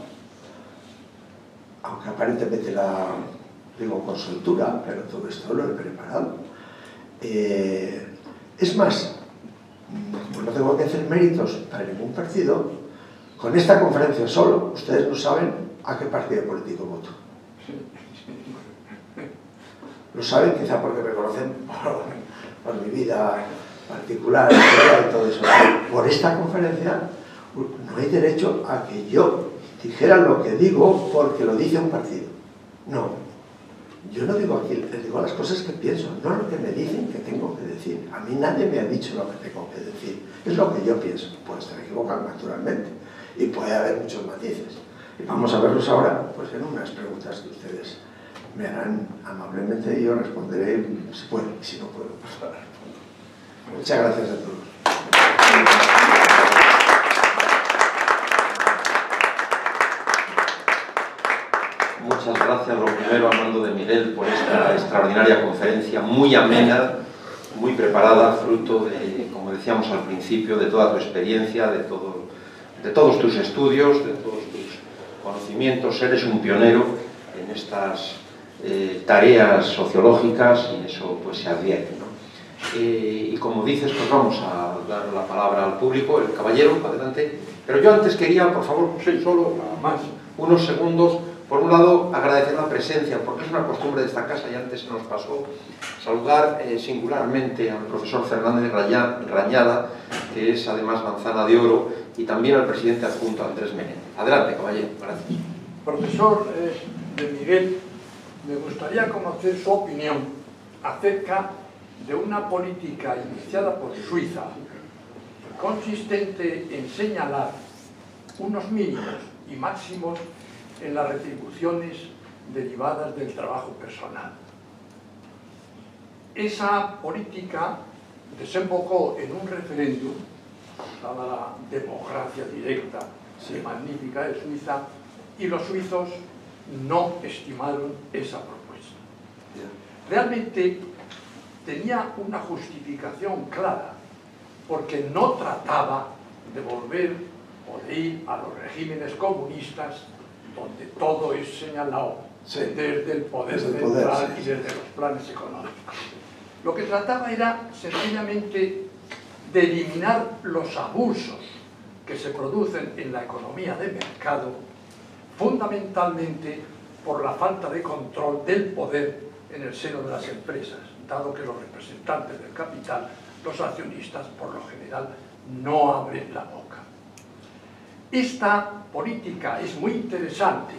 aunque aparentemente la digo con soltura, pero todo esto lo he preparado. Es más, como no tengo que hacer méritos para ningún partido, con esta conferencia solo, ustedes no saben a qué partido político voto. Lo saben quizá porque me conocen por mi vida particular y todo eso. Por esta conferencia no hay derecho a que yo dijera lo que digo porque lo dice un partido. No. Yo no digo aquí, les digo las cosas que pienso, no lo que me dicen que tengo que decir. A mí nadie me ha dicho lo que tengo que decir. Es lo que yo pienso. Puedo estar equivocado, naturalmente. Y puede haber muchos matices. Y vamos a verlos ahora, pues en unas preguntas que ustedes me harán amablemente y yo responderé si puedo, y si no puedo, pues ahora respondo. Muchas gracias a todos. Muchas gracias, lo primero, Armando de Miguel, por esta extraordinaria conferencia, muy amena, muy preparada, fruto de, como decíamos al principio, de toda tu experiencia, de todos tus estudios, de todos tus conocimientos. Eres un pionero en estas tareas sociológicas y eso pues se advierte, ¿no? Y como dices, pues vamos a dar la palabra al público. El caballero, adelante. Pero yo antes quería, por favor, solo más unos segundos. Por un lado, agradecer la presencia, porque es una costumbre de esta casa y antes se nos pasó saludar singularmente al profesor Fernández Rañada, que es además manzana de oro, y también al presidente adjunto Andrés Menéndez. Adelante, caballero. Gracias. Profesor de Miguel, me gustaría conocer su opinión acerca de una política iniciada por Suiza, consistente en señalar unos mínimos y máximos en las retribuciones derivadas del trabajo personal. Esa política desembocó en un referéndum, dada la democracia directa y magnífica de Suiza, y los suizos no estimaron esa propuesta. Realmente tenía una justificación clara, porque no trataba de volver o de ir a los regímenes comunistas donde todo es señalado desde el poder central y desde los planes económicos. Lo que trataba era sencillamente de eliminar los abusos que se producen en la economía de mercado, fundamentalmente por la falta de control del poder en el seno de las empresas, dado que los representantes del capital, los accionistas, por lo general, no abren la boca. Esta política es muy interesante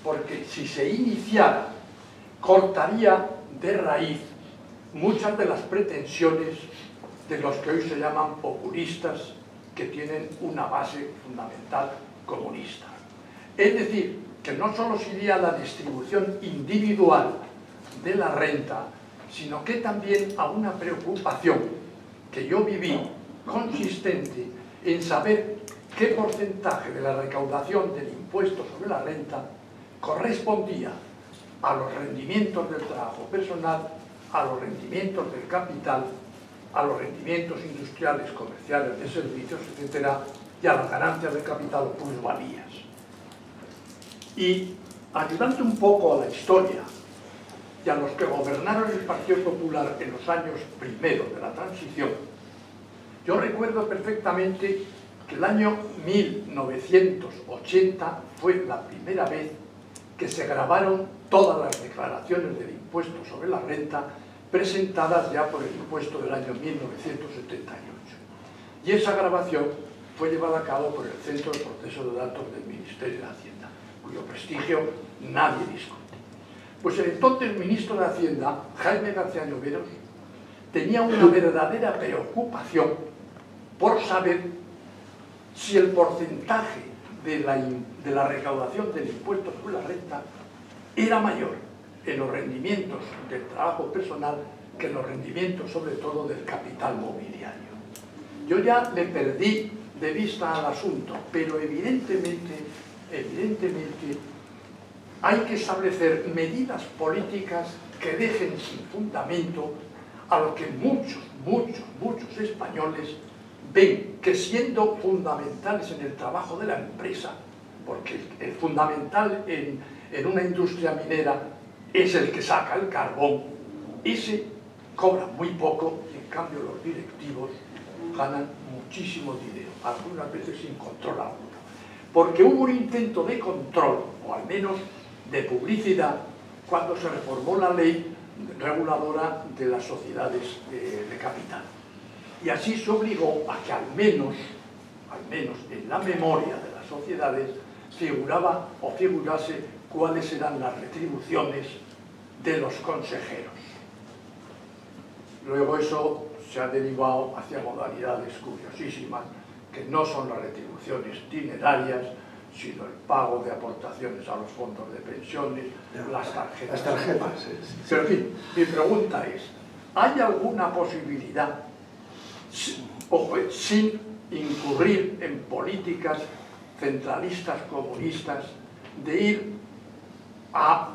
porque si se iniciara, cortaría de raíz muchas de las pretensiones de los que hoy se llaman populistas, que tienen una base fundamental comunista. Es decir, que no solo sería la distribución individual de la renta, sino que también a una preocupación que yo viví consistente en saber qué porcentaje de la recaudación del impuesto sobre la renta correspondía a los rendimientos del trabajo personal, a los rendimientos del capital, a los rendimientos industriales, comerciales, de servicios, etcétera, y a las ganancias de capital o plusvalías. Y ayudando un poco a la historia y a los que gobernaron el Partido Popular en los años primeros de la transición, yo recuerdo perfectamente que el año 1980 fue la primera vez que se grabaron todas las declaraciones del impuesto sobre la renta presentadas ya por el impuesto del año 1978. Y esa grabación fue llevada a cabo por el Centro de Procesos de Datos del Ministerio de Hacienda, cuyo prestigio nadie discute. Pues el entonces ministro de Hacienda, Jaime García Lloveros, tenía una verdadera preocupación por saber si el porcentaje de la recaudación del impuesto sobre la renta era mayor en los rendimientos del trabajo personal que en los rendimientos sobre todo del capital mobiliario. Yo ya le perdí de vista al asunto, pero evidentemente hay que establecer medidas políticas que dejen sin fundamento a lo que muchos españoles ven que siendo fundamentales en el trabajo de la empresa, porque el fundamental en una industria minera es el que saca el carbón, ese cobra muy poco y en cambio los directivos ganan muchísimo dinero, algunas veces sin control alguno. Porque hubo un intento de control, o al menos de publicidad, cuando se reformó la ley reguladora de las sociedades de capital. Y así se obligó a que al menos en la memoria de las sociedades figuraba o figurase cuáles eran las retribuciones de los consejeros. Luego eso se ha derivado hacia modalidades curiosísimas, que no son las retribuciones dinerarias, sino el pago de aportaciones a los fondos de pensiones, las tarjetas. Las tarjetas, sí. Pero en fin, mi pregunta es, ¿hay alguna posibilidad, sin incurrir en políticas centralistas comunistas, de ir a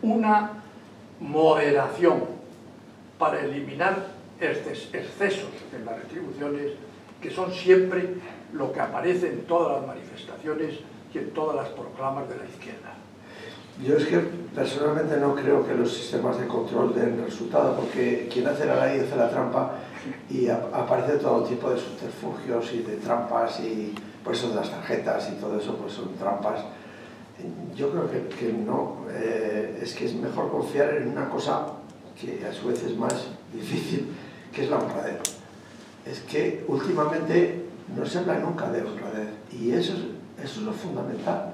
una moderación para eliminar excesos en las retribuciones, que son siempre lo que aparece en todas las manifestaciones y en todas las proclamas de la izquierda? Yo es que personalmente no creo que los sistemas de control den resultado, porque quien hace la ley hace la trampa y aparece todo tipo de subterfugios y de trampas, y por eso de las tarjetas y todo eso pues son trampas. Yo creo que no, es que es mejor confiar en una cosa que a su vez es más difícil, que es la honradez. Es que últimamente no se habla nunca de honradez, y eso es lo fundamental.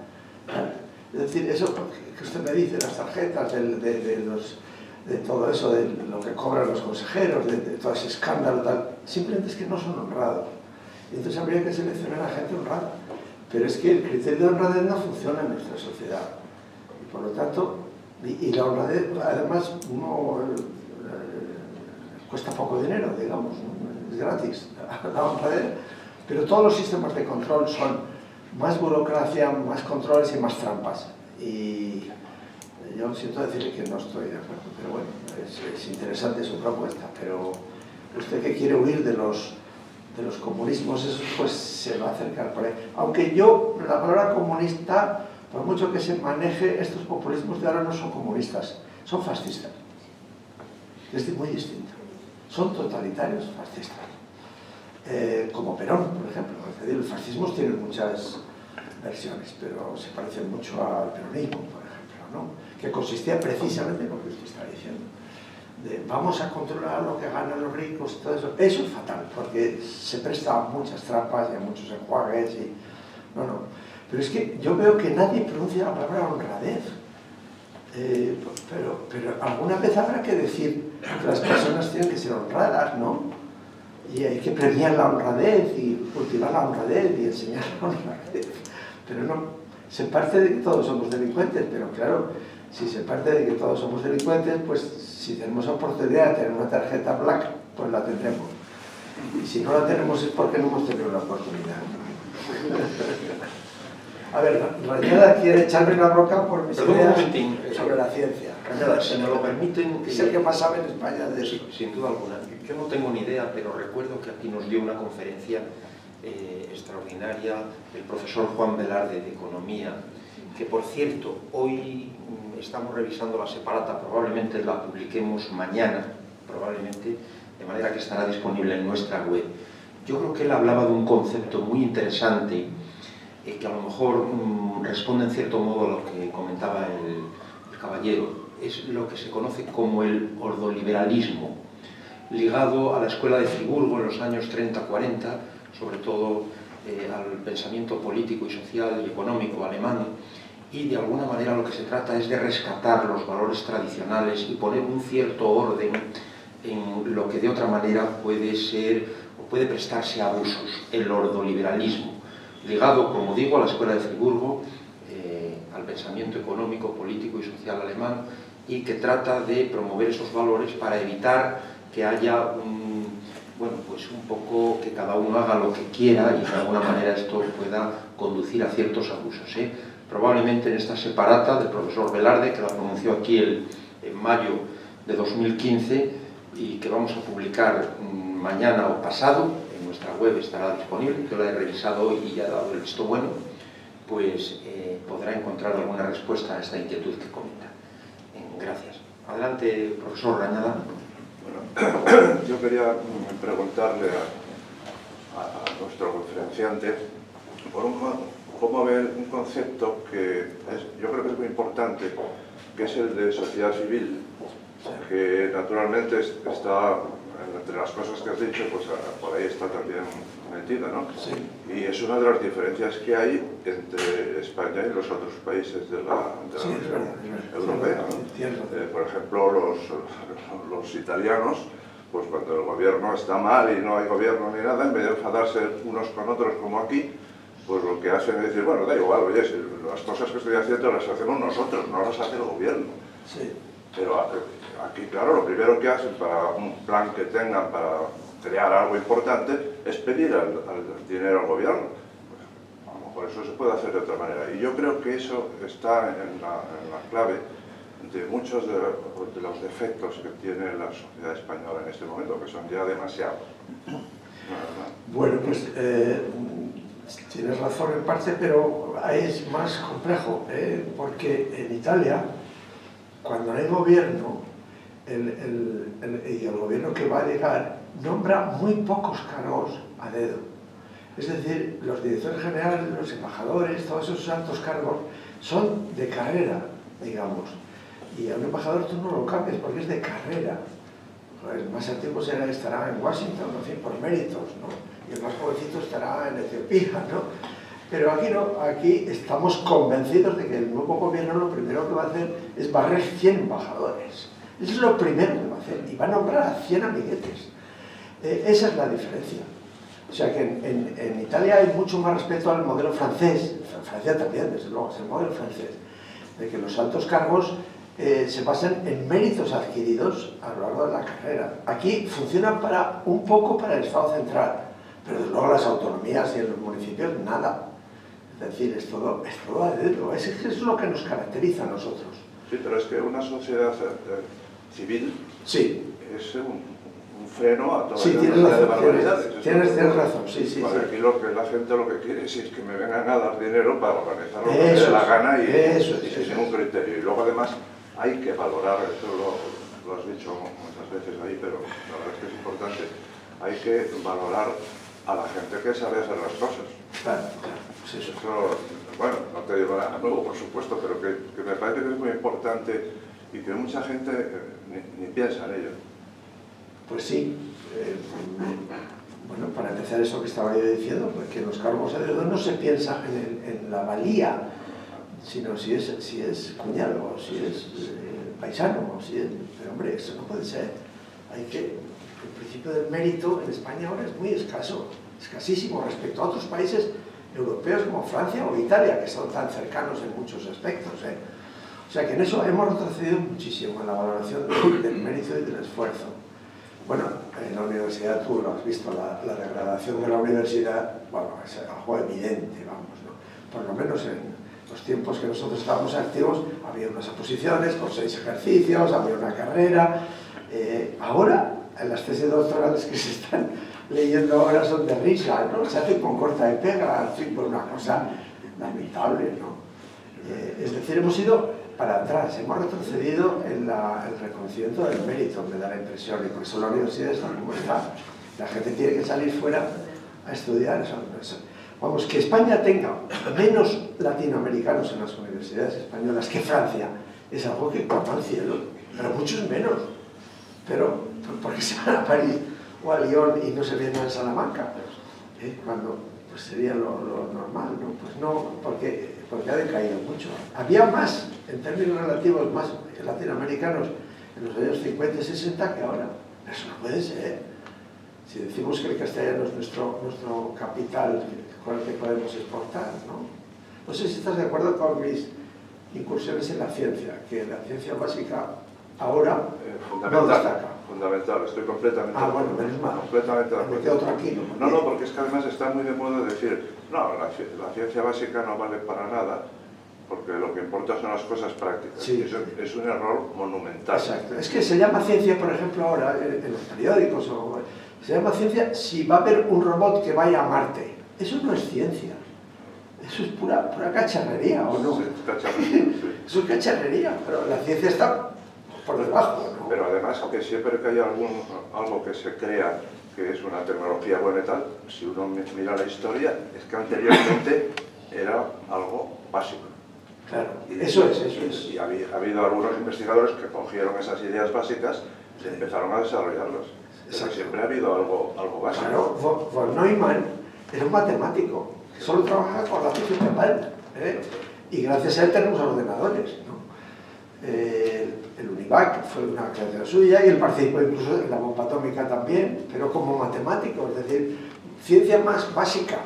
Es decir, eso que usted me dice, las tarjetas, de todo eso, de lo que cobran los consejeros, de todo ese escándalo, tal, simplemente es que no son honrados. Y entonces habría que seleccionar a gente honrada. Pero es que el criterio de honradez no funciona en nuestra sociedad. Y por lo tanto, y la honradez además no cuesta poco dinero, digamos, es gratis la honradez. Pero todos los sistemas de control son más burocracia, más controles y más trampas. Y yo siento decirle que no estoy de acuerdo, pero bueno, es interesante su propuesta. Pero usted que quiere huir de los comunismos, eso pues se va a acercar por ahí. Aunque yo, la palabra comunista, por mucho que se maneje, estos populismos de ahora no son comunistas, son fascistas. Es muy distinto. Son totalitarios fascistas. Como Perón, por ejemplo. Es decir, los fascismos tienen muchas versiones, pero se parecen mucho al peronismo, por ejemplo, ¿no? Que consistía precisamente en lo que usted está diciendo. Vamos a controlar lo que ganan los ricos y todo eso. Eso es fatal, porque se presta a muchas trampas y a muchos enjuagues y... No. Pero es que yo veo que nadie pronuncia la palabra honradez. Pero alguna vez habrá que decir que las personas tienen que ser honradas, ¿no? Y hay que premiar la honradez y cultivar la honradez y enseñar la honradez. Pero no, se parte de que todos somos delincuentes, pero claro, si se parte de que todos somos delincuentes, pues si tenemos oportunidad de tener una tarjeta black, pues la tendremos. Y si no la tenemos es porque no hemos tenido la oportunidad. A ver, Rañada quiere echarme la roca por mis ideas sobre la ciencia. Rañada, si me lo permiten... Es el que más sabe en España de eso. Sin duda alguna. Yo no tengo ni idea, pero recuerdo que aquí nos dio una conferencia extraordinaria el profesor Juan Velarde de Economía, que por cierto, hoy estamos revisando la separata, probablemente la publiquemos mañana, probablemente, de manera que estará disponible en nuestra web. Yo creo que él hablaba de un concepto muy interesante que a lo mejor responde en cierto modo a lo que comentaba el caballero. Es lo que se conoce como el ordoliberalismo, ligado a la escuela de Friburgo en los años 30-40, sobre todo al pensamiento político y social y económico alemán, y de alguna manera lo que se trata es de rescatar los valores tradicionales y poner un cierto orden en lo que de otra manera puede ser o puede prestarse a abusos, el ordoliberalismo, ligado, como digo, a la escuela de Friburgo, al pensamiento económico, político y social alemán, y que trata de promover esos valores para evitar que haya pues un poco que cada uno haga lo que quiera y de alguna manera esto pueda conducir a ciertos abusos. Probablemente en esta separata del profesor Velarde, que la pronunció aquí en mayo de 2015 y que vamos a publicar mañana o pasado, en nuestra web estará disponible, yo la he revisado hoy y ya he dado el visto bueno, pues podrá encontrar alguna respuesta a esta inquietud que comenta. Gracias. Adelante, profesor Rañada. Bueno, yo quería preguntarle a nuestro conferenciante, por cómo ve un concepto que yo creo que es muy importante, que es el de sociedad civil, que naturalmente está, entre las cosas que has dicho, pues por ahí está también metida, ¿no? Sí. Y es una de las diferencias que hay entre España y los otros países de la Unión Europea, ¿no? Por ejemplo, los italianos, pues cuando el gobierno está mal y no hay gobierno ni nada, en vez de enfadarse unos con otros como aquí, pues lo que hacen es decir, bueno, da igual, oye, si las cosas que estoy haciendo las hacemos nosotros, no las hace el gobierno. Sí. Pero aquí, claro, lo primero que hacen para un plan que tengan para crear algo importante es pedir al dinero al gobierno. Pues, a lo mejor eso se puede hacer de otra manera. Y yo creo que eso está en la clave de muchos de los defectos que tiene la sociedad española en este momento, que son ya demasiados. Bueno, pues tienes razón en parte, pero ahí es más complejo, porque en Italia, cuando no hay gobierno, y el gobierno que va a llegar nombra muy pocos cargos a dedo. Es decir, los directores generales, los embajadores, todos esos altos cargos son de carrera, digamos. Y a un embajador tú no lo cambias porque es de carrera. El más antiguo estará en Washington, en fin, por méritos, ¿no? Y el más jovencito estará en Etiopía, ¿no? Pero aquí no, aquí estamos convencidos de que el nuevo gobierno lo primero que va a hacer es barrer 100 embajadores. Eso es lo primero que va a hacer, y va a nombrar a 100 amiguetes. Esa es la diferencia. O sea que en Italia hay mucho más respeto al modelo francés, en Francia también, desde luego, es el modelo francés, de que los altos cargos se basan en méritos adquiridos a lo largo de la carrera. Aquí funciona un poco para el Estado central, pero desde luego las autonomías y en los municipios nada. Es decir, es todo a dedo. Es lo que nos caracteriza a nosotros. Sí, pero es que una sociedad civil sí. es un freno a toda sí, la tienes de razón, barbaridades. tienes razón, sí, sí. Vale, Sí. aquí la gente lo que quiere es que me vengan a dar dinero para organizar lo que me dé la gana y sin ningún criterio. Y luego además hay que valorar, esto lo has dicho muchas veces ahí, pero la verdad es que es importante, hay que valorar a la gente que sabe hacer las cosas. Claro, pues eso. Bueno, no te digo nada nuevo, por supuesto, pero que me parece que es muy importante y que mucha gente ni piensa en ello. Pues sí. Bueno, para empezar eso que estaba yo diciendo, pues que los cargos a dedo no se piensa en la valía, sino si es cuñado, o si es paisano, o si es... Pero hombre, eso no puede ser. El principio del mérito en España ahora es muy escaso, escasísimo respecto a otros países europeos como Francia o Italia, que son tan cercanos en muchos aspectos. O sea que en eso hemos retrocedido muchísimo en la valoración del mérito y del esfuerzo. Bueno, en la universidad tú lo has visto, la degradación de la universidad, bueno, es algo evidente, vamos, ¿no? Por lo menos en los tiempos que nosotros estábamos activos, había unas oposiciones con 6 ejercicios, había una carrera. Ahora, en las tesis doctorales que se están leyendo ahora son de risa, ¿no? Se hacen con corta y pega, en fin, por una cosa lamentable, ¿no? Es decir, hemos ido para atrás, hemos retrocedido en el reconocimiento del mérito, me da la impresión, y por eso la universidad está como está. La gente tiene que salir fuera a estudiar eso. Vamos, que España tenga menos latinoamericanos en las universidades españolas que Francia es algo que corta al cielo, pero muchos menos. Pero, ¿por qué se van a París o a Lyon y no se vienen a Salamanca? Cuando pues sería lo normal, ¿no? Pues no, porque ha decaído mucho. Había más, en términos relativos, más latinoamericanos en los años 50 y 60 que ahora. Eso no puede ser. Si decimos que el castellano es nuestro capital con el que podemos exportar, ¿no? No sé si estás de acuerdo con mis incursiones en la ciencia, que la ciencia básica ahora no destaca. Fundamental, estoy completamente de acuerdo. Bueno, menos mal. Completamente de acuerdo. Me quedo tranquilo. No, porque es que además está muy de moda decir, no, la ciencia básica no vale para nada, porque lo que importa son las cosas prácticas. Sí. Eso es un error monumental. Exacto. Es que se llama ciencia, por ejemplo, ahora en los periódicos, se llama ciencia si va a haber un robot que vaya a Marte. Eso no es ciencia. Eso es pura cacharrería, ¿o no? Sí, cacharrería, sí. Eso es cacharrería, pero la ciencia está por debajo, ¿no? Pero además, que siempre que hay algo que se crea que es una tecnología buena y tal, si uno mira la historia, es que anteriormente era algo básico. Claro, eso es. Y ha habido algunos investigadores que cogieron esas ideas básicas y empezaron a desarrollarlas. Pero siempre ha habido algo básico. Claro, von Neumann era un matemático que solo trabajaba con lápiz y papel, y gracias a él tenemos ordenadores, ¿no? El UNIVAC fue una creación suya y él participó incluso en la bomba atómica también, pero como matemático, es decir, ciencia más básica,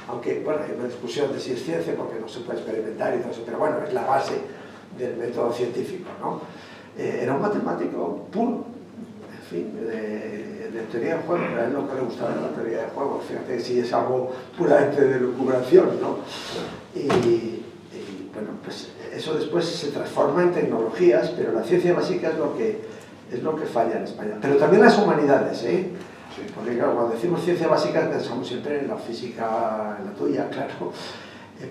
aunque, bueno, hay una discusión de si es ciencia porque no se puede experimentar y todo eso, pero bueno, es la base del método científico, ¿no? Era un matemático puro, en fin, de teoría de juegos, a él lo que le gustaba era la teoría de juegos, fíjate si es algo puramente de lucubración, ¿no? Y bueno, pues eso después se transforma en tecnologías, pero la ciencia básica es lo que falla en España. Pero también las humanidades, ¿eh? Sí. Porque claro, cuando decimos ciencia básica pensamos siempre en la física, en la tuya, claro.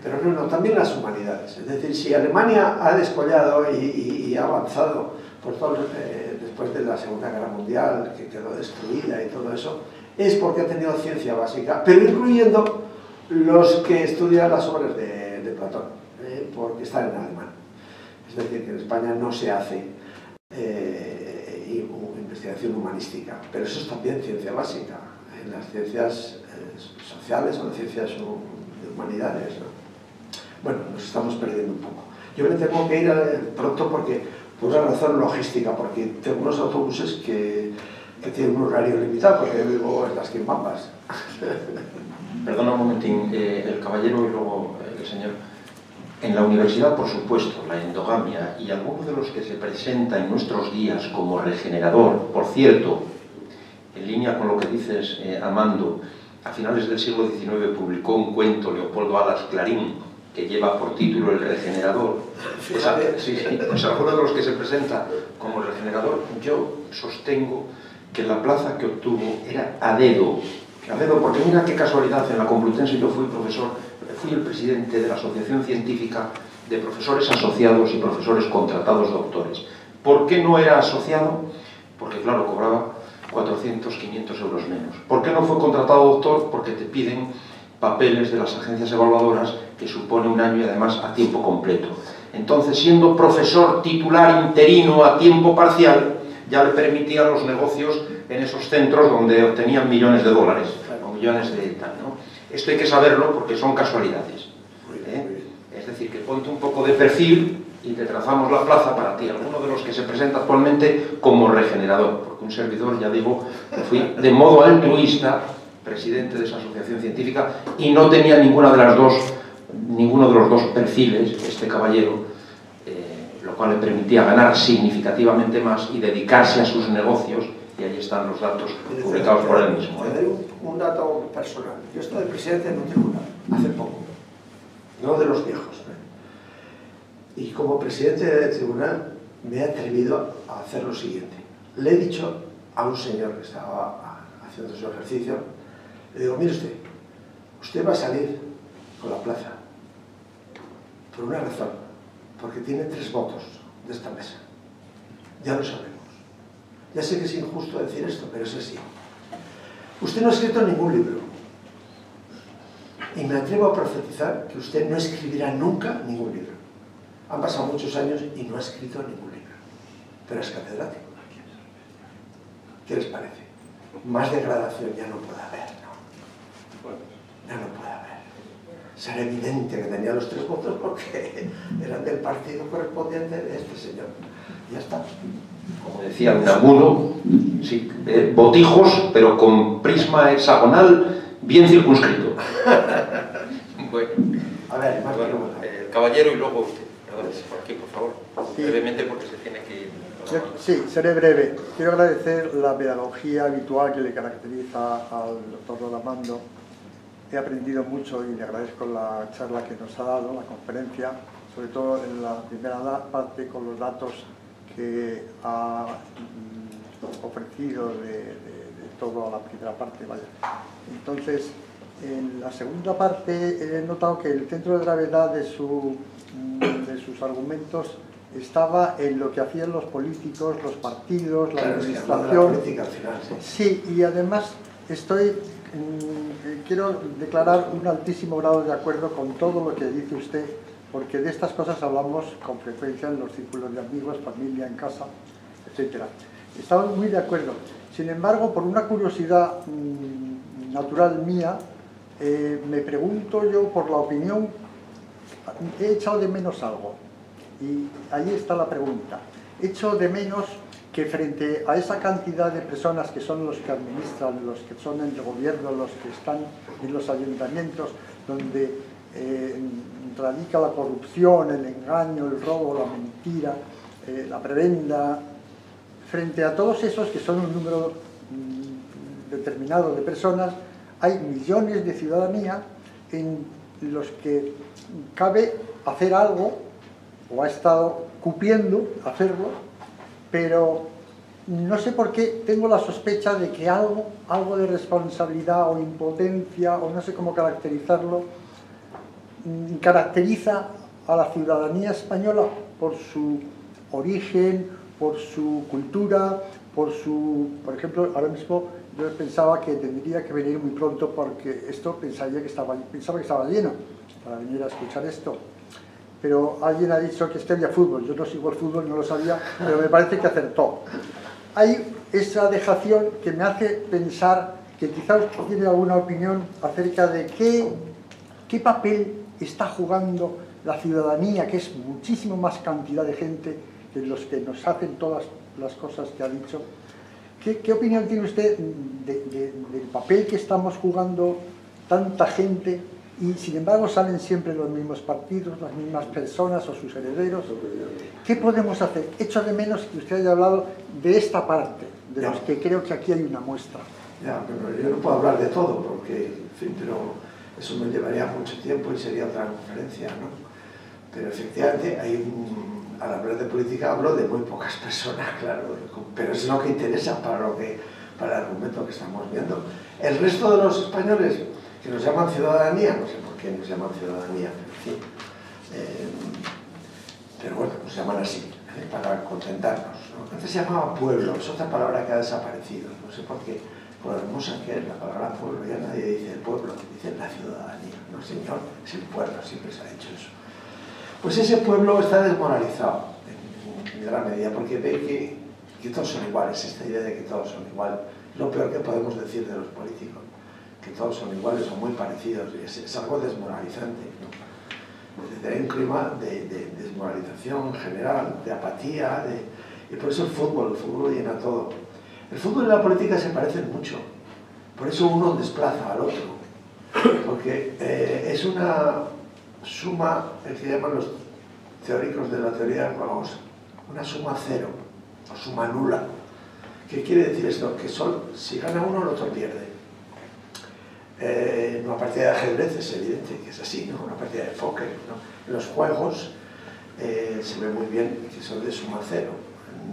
Pero no, también las humanidades. Es decir, si Alemania ha descollado y ha avanzado por todo, después de la Segunda Guerra Mundial, que quedó destruida y todo eso, es porque ha tenido ciencia básica, pero incluyendo los que estudian las obras de Platón. Porque están en alemán. Es decir, que en España no se hace investigación humanística, pero eso es también ciencia básica, en las ciencias sociales o en las ciencias de humanidades, ¿no? Bueno, nos estamos perdiendo un poco. Yo me tengo que ir pronto porque, por una razón logística, porque tengo unos autobuses que tienen un horario limitado, porque yo vivo en las Quimbambas. Perdona un momentín, el caballero y luego el señor. En la universidad, por supuesto, la endogamia y alguno de los que se presenta en nuestros días como regenerador, por cierto, en línea con lo que dices, Amando, a finales del siglo XIX publicó un cuento Leopoldo Alas Clarín que lleva por título El regenerador. Pues alguno de los que se presenta como regenerador, yo sostengo que la plaza que obtuvo era a dedo, porque mira qué casualidad, en la Complutense yo fui el presidente de la Asociación Científica de Profesores Asociados y Profesores Contratados Doctores. ¿Por qué no era asociado? Porque claro, cobraba 400, 500 euros menos. ¿Por qué no fue contratado doctor? Porque te piden papeles de las agencias evaluadoras, que supone un año y además a tiempo completo. Entonces, siendo profesor titular interino a tiempo parcial, ya le permitía los negocios en esos centros donde obtenían millones de dólares, o millones de tal, ¿no? Esto hay que saberlo porque son casualidades. Es decir, que ponte un poco de perfil y te trazamos la plaza para ti, alguno de los que se presenta actualmente como regenerador, porque un servidor, ya digo, fui de modo altruista presidente de esa asociación científica y no tenía ninguno de los dos perfiles, este caballero, lo cual le permitía ganar significativamente más y dedicarse a sus negocios, y ahí están los datos publicados por él mismo. Te doy un dato personal. Yo estoy de presidente en un tribunal, hace poco, no de los viejos, y como presidente del tribunal me he atrevido a hacer lo siguiente. Le he dicho a un señor que estaba haciendo su ejercicio, le digo, mire usted va a salir con la plaza por una razón, porque tiene 3 votos de esta mesa. Ya lo sabemos. Ya sé que es injusto decir esto, pero es así. Usted no ha escrito ningún libro. Y me atrevo a profetizar que usted no escribirá nunca ningún libro. Han pasado muchos años y no ha escrito ningún libro. Pero es catedrático. ¿Qué les parece? Más degradación ya no puede haber, ¿no? Ya no puede haber. Será evidente que tenía los 3 votos porque eran del partido correspondiente de este señor. Ya está. Como decía Unamuno, sí, botijos, pero con prisma hexagonal bien circunscrito. Bueno, a ver, más el caballero y luego usted. Perdón, por aquí, por favor. Sí. Brevemente, porque se tiene que ir. Sí, seré breve. Quiero agradecer la pedagogía habitual que le caracteriza al doctor Rodamando. He aprendido mucho y le agradezco la charla que nos ha dado, la conferencia, sobre todo en la primera parte con los datos que ha ofrecido de toda la primera parte. Vaya. Entonces, en la segunda parte he notado que el centro de gravedad de sus argumentos estaba en lo que hacían los políticos, los partidos, la administración. Sí, y además quiero declarar un altísimo grado de acuerdo con todo lo que dice usted, porque de estas cosas hablamos con frecuencia en los círculos de amigos, familia, en casa, etc. Estamos muy de acuerdo. Sin embargo, por una curiosidad natural mía, me pregunto yo por la opinión, he echado de menos algo. Y ahí está la pregunta. Echo de menos que frente a esa cantidad de personas que son los que administran, los que son en el gobierno, los que están en los ayuntamientos, donde radica la corrupción, el engaño, el robo, la mentira, la prebenda, frente a todos esos que son un número determinado de personas, hay millones de ciudadanía en los que cabe hacer algo, o ha estado cupiendo hacerlo, pero no sé por qué tengo la sospecha de que algo de responsabilidad o impotencia, o no sé cómo caracterizarlo, caracteriza a la ciudadanía española por su origen, por su cultura, por ejemplo, ahora mismo yo pensaba que tendría que venir muy pronto porque esto pensaba que estaba lleno para venir a escuchar esto. Pero alguien ha dicho que había fútbol. Yo no sigo el fútbol, no lo sabía, pero me parece que acertó. Hay esa dejación que me hace pensar que quizás tiene alguna opinión acerca de qué papel está jugando la ciudadanía, que es muchísimo más cantidad de gente que los que nos hacen todas las cosas que ha dicho. ¿Qué opinión tiene usted del papel que estamos jugando tanta gente? Y sin embargo salen siempre los mismos partidos, las mismas personas o sus herederos. ¿Qué podemos hacer? Echo de menos que usted haya hablado de esta parte, de los que creo que aquí hay una muestra. Ya, pero yo no puedo hablar de todo, porque, en fin, pero eso me llevaría mucho tiempo y sería otra conferencia, ¿no? Pero efectivamente, al hablar de política hablo de muy pocas personas, claro, pero es lo que interesa para lo que para el argumento que estamos viendo. El resto de los españoles que nos llaman ciudadanía, no sé por qué nos llaman ciudadanía, pero en fin, pero bueno, nos llaman así, para contentarnos, ¿no? Antes se llamaba pueblo, es otra palabra que ha desaparecido, no sé por qué, por hermosa que es la palabra pueblo, ya nadie dice el pueblo, dice la ciudadanía, no señor, es el pueblo, siempre se ha dicho eso. Pues ese pueblo está desmoralizado en gran medida, porque ve que todos son iguales, esta idea de que todos son iguales, es lo peor que podemos decir de los políticos, que todos son iguales o muy parecidos, es algo desmoralizante, ¿no? Hay un clima de desmoralización general, de apatía, y por eso el fútbol lo llena todo. El fútbol y la política se parecen mucho, por eso uno desplaza al otro, porque es una suma, el que llaman los teóricos de la teoría, vamos, una suma cero, o suma nula. ¿Qué quiere decir esto? Que si gana uno, el otro pierde. Una partida de ajedrez es evidente que es así, ¿no? Una partida de póker, ¿no? En los juegos se ve muy bien que son de suma cero,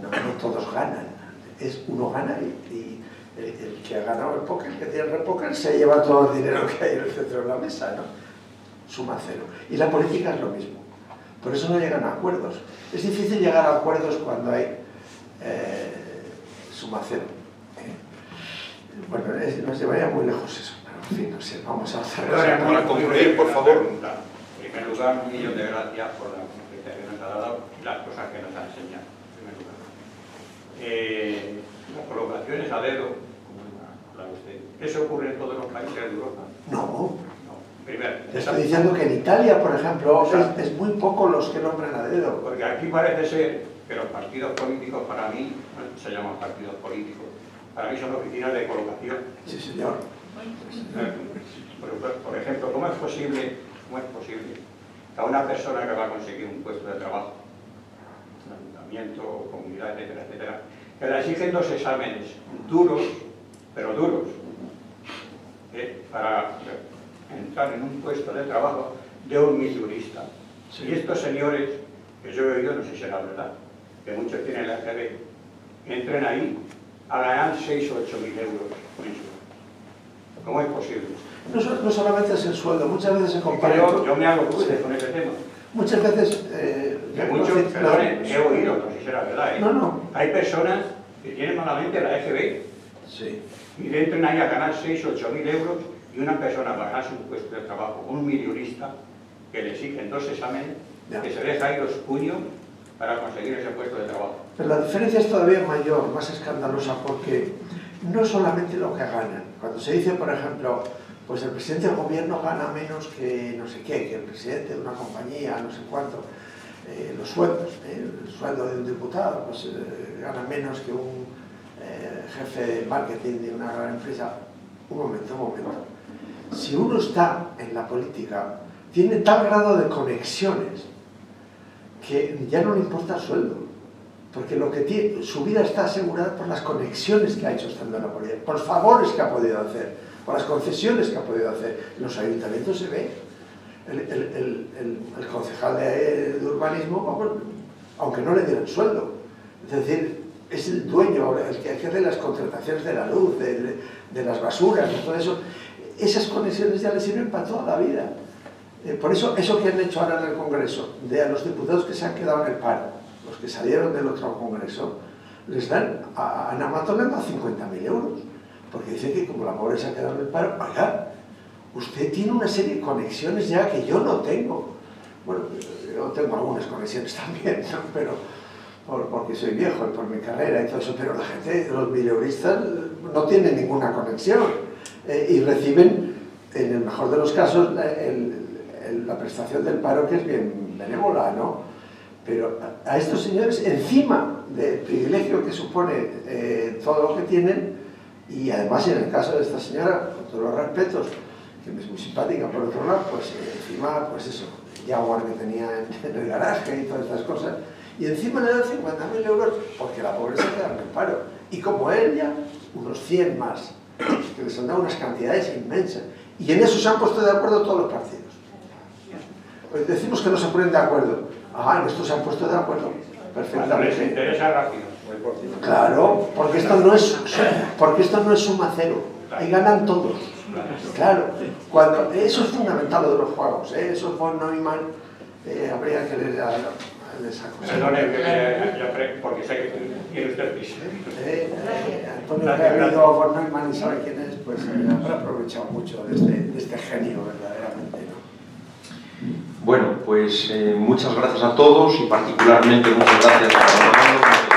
no todos ganan, uno gana y el que ha ganado el póker, que tiene el póker, se lleva todo el dinero que hay en el centro de la mesa, ¿no? Suma cero. Y la política es lo mismo, por eso no llegan a acuerdos. Es difícil llegar a acuerdos cuando hay suma cero. Bueno, nos llevaría muy lejos eso. En fin, no sé, vamos a hacer... Para concluir, por favor. En primer lugar, un millón de gracias por la conferencia que nos ha dado y las cosas que nos ha enseñado, en primer lugar. Las colocaciones a dedo, como habla usted, ¿eso ocurre en todos los países de Europa? No. Primero, te estoy diciendo que en Italia, por ejemplo, es muy poco los que nombran a dedo. Porque aquí parece ser que los partidos políticos, para mí, se llaman partidos políticos, para mí son oficinas de colocación. Sí, señor. Por ejemplo, ¿cómo es posible que a una persona que va a conseguir un puesto de trabajo, un ayuntamiento, comunidad, etcétera, etcétera, que le exigen 2 exámenes duros, pero duros, para entrar en un puesto de trabajo de un milurista? Sí. Y estos señores, que yo he oído, no sé si será verdad, que muchos tienen la AGB, entren ahí a ganar 6 o 8 mil euros mensuales. ¿Cómo es posible? No solamente es el sueldo, muchas veces se compara... Yo me hago cruces con ese tema. Muchas veces... Perdón, he oído, no sé si será verdad, ¿eh? No. Hay personas que tienen malamente la EGB, sí, y entran ahí a ganar 6 o 8 mil euros, y una persona para ganarse un puesto de trabajo, un milurista, que le exigen 2 exámenes, que se deja ahí los puños para conseguir ese puesto de trabajo. Pero la diferencia es todavía mayor, más escandalosa, porque no solamente lo que ganan. Cuando se dice, por ejemplo, pues el presidente del gobierno gana menos que no sé qué, que el presidente de una compañía, no sé cuánto, los sueldos, el sueldo de un diputado, pues gana menos que un jefe de marketing de una gran empresa. Un momento. Si uno está en la política, tiene tal grado de conexiones que ya no le importa el sueldo, porque lo que tiene, su vida está asegurada por las conexiones que ha hecho estando en la política, por los favores que ha podido hacer, por las concesiones que ha podido hacer. En los ayuntamientos se ve, el concejal de urbanismo, aunque no le dieran sueldo, es decir, es el dueño, el que hace las contrataciones de la luz, de las basuras, de todo eso. Esas conexiones ya le sirven para toda la vida. Por eso que han hecho ahora en el Congreso, de a los diputados que se han quedado en el paro, los que salieron del otro Congreso, les dan, a Ana Mato le han dado 50.000 euros, porque dicen que como la pobre se ha quedado en el paro, oiga, usted tiene una serie de conexiones ya que yo no tengo. Bueno, yo tengo algunas conexiones también, ¿no? Pero porque soy viejo y por mi carrera y todo eso, pero la gente, los mileuristas, no tienen ninguna conexión y reciben, en el mejor de los casos, la prestación del paro, que es bien benévola, ¿no? Pero a estos señores, encima del privilegio que supone todo lo que tienen, y además en el caso de esta señora, con todos los respetos, que me es muy simpática por otro lado, pues encima, pues eso, Jaguar que tenía en el garaje y todas estas cosas, y encima le dan 50.000 euros porque la pobreza queda en el paro. Y como él ya, unos 100 más, que les han dado unas cantidades inmensas. Y en eso se han puesto de acuerdo todos los partidos. Pues decimos que no se ponen de acuerdo. En esto se han puesto de acuerdo perfectamente. Les interesa rápido. Claro, porque esto no es suma cero, ahí ganan todos. Claro, eso es fundamental lo de los juegos, eso von Neumann, habría que leer a esa cosa. Perdone, porque sé que tiene usted prisa. Antonio, que ha leído von Neumann y sabe quién es, pues habrá aprovechado mucho de este genio verdaderamente, ¿no? Bueno, pues muchas gracias a todos y particularmente muchas gracias a